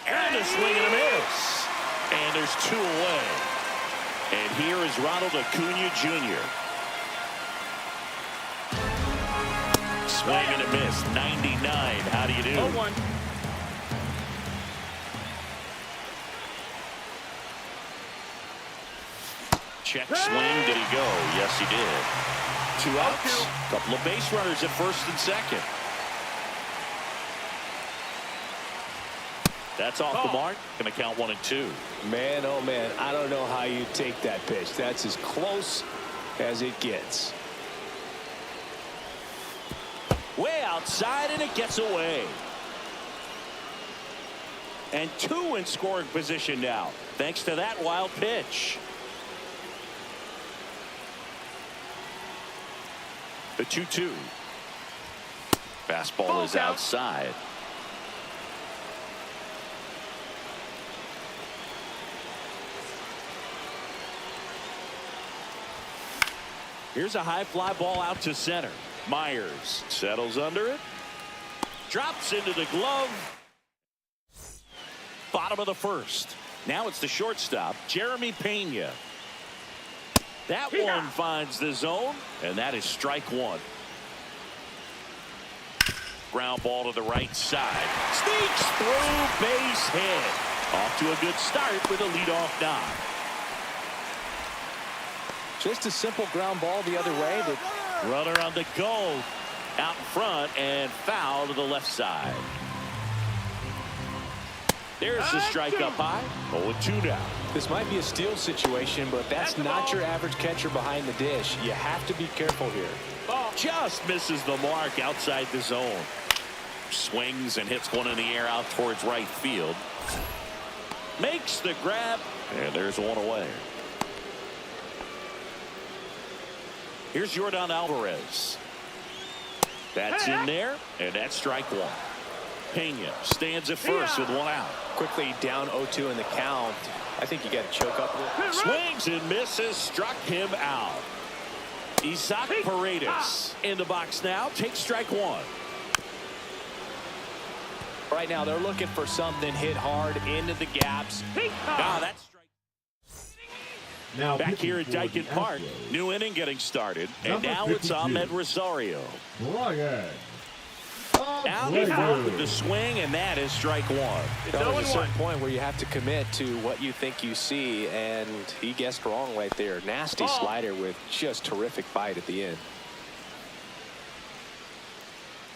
And a swing and a miss. And there's 2 away. And here is Ronald Acuna Jr. Swing and a miss. 99. How do you do? 0-1. Check swing. Did he go? Yes, he did. 2 outs. Couple of base runners at first and second. That's off the mark. Going to count 1 and 2. Man, oh man, I don't know how you take that pitch. That's as close as it gets. Way outside, and it gets away. And 2 in scoring position now, thanks to that wild pitch. The 2-2. Fastball is outside. Here's a high fly ball out to center. Myers settles under it. Drops into the glove. Bottom of the first. Now it's the shortstop, Jeremy Pena. That one finds the zone, and that is strike one. Ground ball to the right side. Sneaks through, base hit. Off to a good start with a leadoff knock. Just a simple ground ball the other way. Runner on the go. Out in front and foul to the left side. There's the strike up high. 0-2 now. This might be a steal situation, but that's not your average catcher behind the dish. You have to be careful here. Just misses the mark outside the zone. Swings and hits one in the air out towards right field. Makes the grab, and there's one away. Here's Yordan Alvarez. That's in there, and that's strike one. Pena stands at first with one out. Quickly down 0-2 in the count. I think you got to choke up a little. Swings and misses, struck him out. Isaac Paredes in the box now, takes strike one. Right now they're looking for something hit hard into the gaps. That's Now back here at pitching for Dyken the Park. Astros, New inning getting started, and Number now it's 52. Ahmed Rosario. Brian Out in front with Abreu. the swing, and that is strike one. There's a certain point where you have to commit to what you think you see, and he guessed wrong right there. Nasty slider with just terrific bite at the end.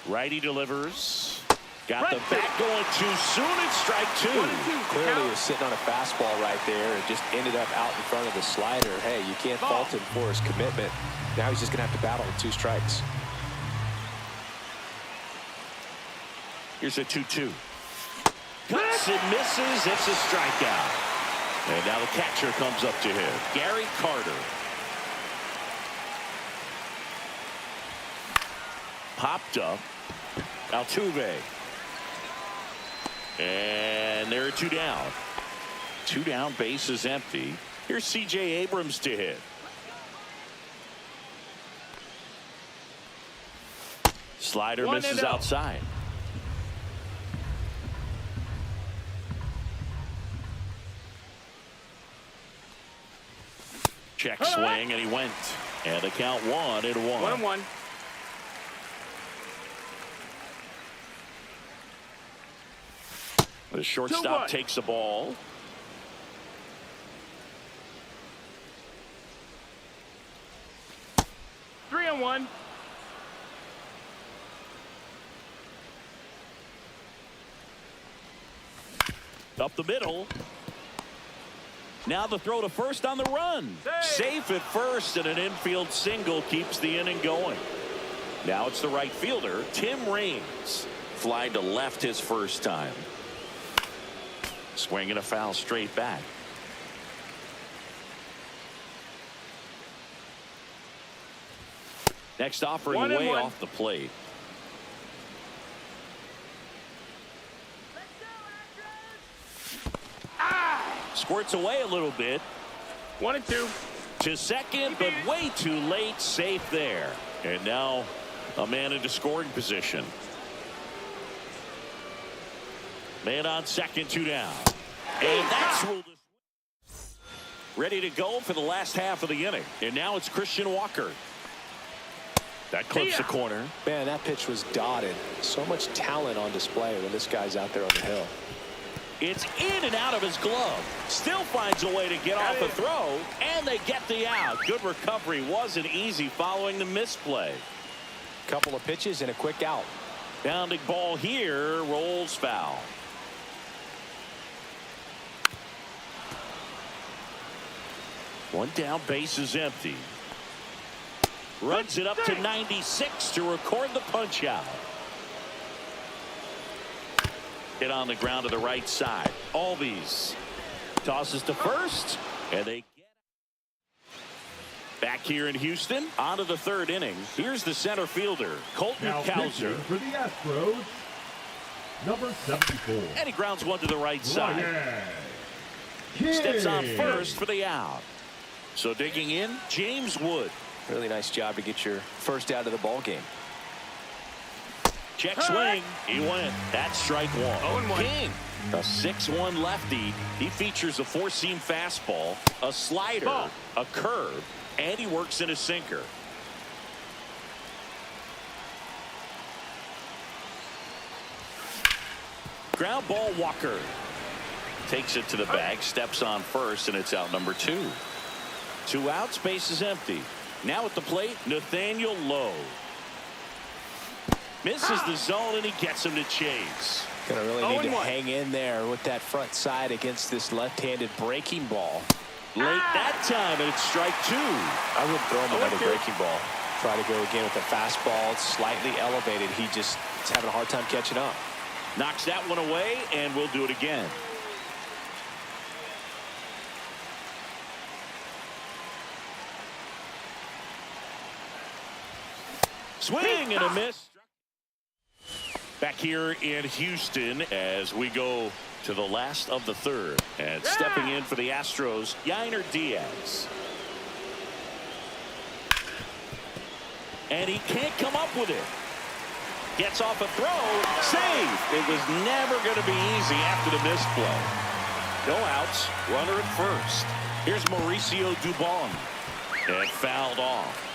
Righty delivers. Got the bat going too soon. It's strike two. Clearly he was sitting on a fastball right there and just ended up out in front of the slider. Hey, you can't fault him for his commitment. Now he's just going to have to battle with 2 strikes. Here's a 2-2. Cuts and misses. It's a strikeout. And now the catcher comes up to him. Gary Carter. Popped up. Altuve. And there are 2 down. 2 down, base is empty. Here's C.J. Abrams to hit. Slider misses outside. Check swing, and he went. And the count 1-1. 1-1. The shortstop takes the ball. Three on one. Up the middle. Now the throw to first on the run. Safe at first, and an infield single keeps the inning going. Now it's the right fielder, Tim Raines. Fly to left his first time. Swinging a foul straight back. Next offering way off the plate. Squirts away a little bit. 1-2. To second, but way too late. Safe there. And now a man into scoring position. Man on second, 2 down. And that's ruled ready to go for the last half of the inning. And now it's Christian Walker. That clips the corner. Man, that pitch was dotted. So much talent on display when this guy's out there on the hill. It's in and out of his glove. Still finds a way to get off a throw, and they get the out. Good recovery. Wasn't easy following the misplay. Couple of pitches and a quick out. Bounding ball here, rolls foul. One down, base is empty. Runs it up to 96 to record the punch out. Hit on the ground to the right side. Albies tosses to first, and they get Back here in Houston, on to the third inning. Here's the center fielder, Colton Now pitching Cowser. for the Astros, number 74. And he grounds one to the right side. Ryan Steps on King. first for the out. So digging in, James Wood. Really nice job to get your first out of the ball game. Check swing. He went. That's strike one. 0-1. King, a 6-1 lefty. He features a four-seam fastball, a slider, Ball. a curve, and he works in a sinker. Ground ball, Walker. Takes it to the bag, steps on first, and it's out number 2. 2 outs, base is empty. Now at the plate, Nathaniel Lowe. Misses the zone, and he gets him to chase. Gonna really need to 0-1. hang in there with that front side against this left-handed breaking ball. Late that time, and it's strike 2. I wouldn't throw him another breaking ball. Try to go again with the fastball, slightly elevated. He just is having a hard time catching up. Knocks that one away, and we'll do it again. Swing and a miss. Back here in Houston as we go to the last of the third. And stepping in for the Astros, Yainer Diaz. And he can't come up with it. Gets off a throw. Save. It was never going to be easy after the misplay. No outs. Runner at first. Here's Mauricio Dubon. And fouled off.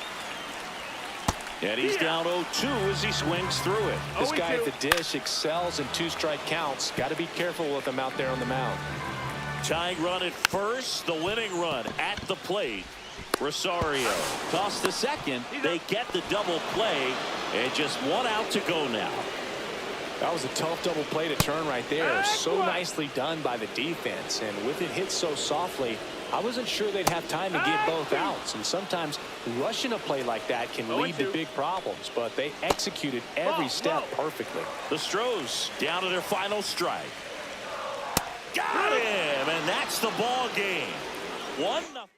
And he's down 0-2 as he swings through it. This guy 0-2. at the dish excels in 2-strike counts. Got to be careful with him out there on the mound. Tying run at first. The winning run at the plate. Rosario toss to second. They get the double play. And just 1 out to go now. That was a tough double play to turn right there. So nicely done by the defense. And with it hit so softly, I wasn't sure they'd have time to get both outs. And sometimes rushing a play like that can lead to 0-2. big problems. But they executed every step perfectly. The Stros down to their final strike. Got him, and that's the ball game. 1-0.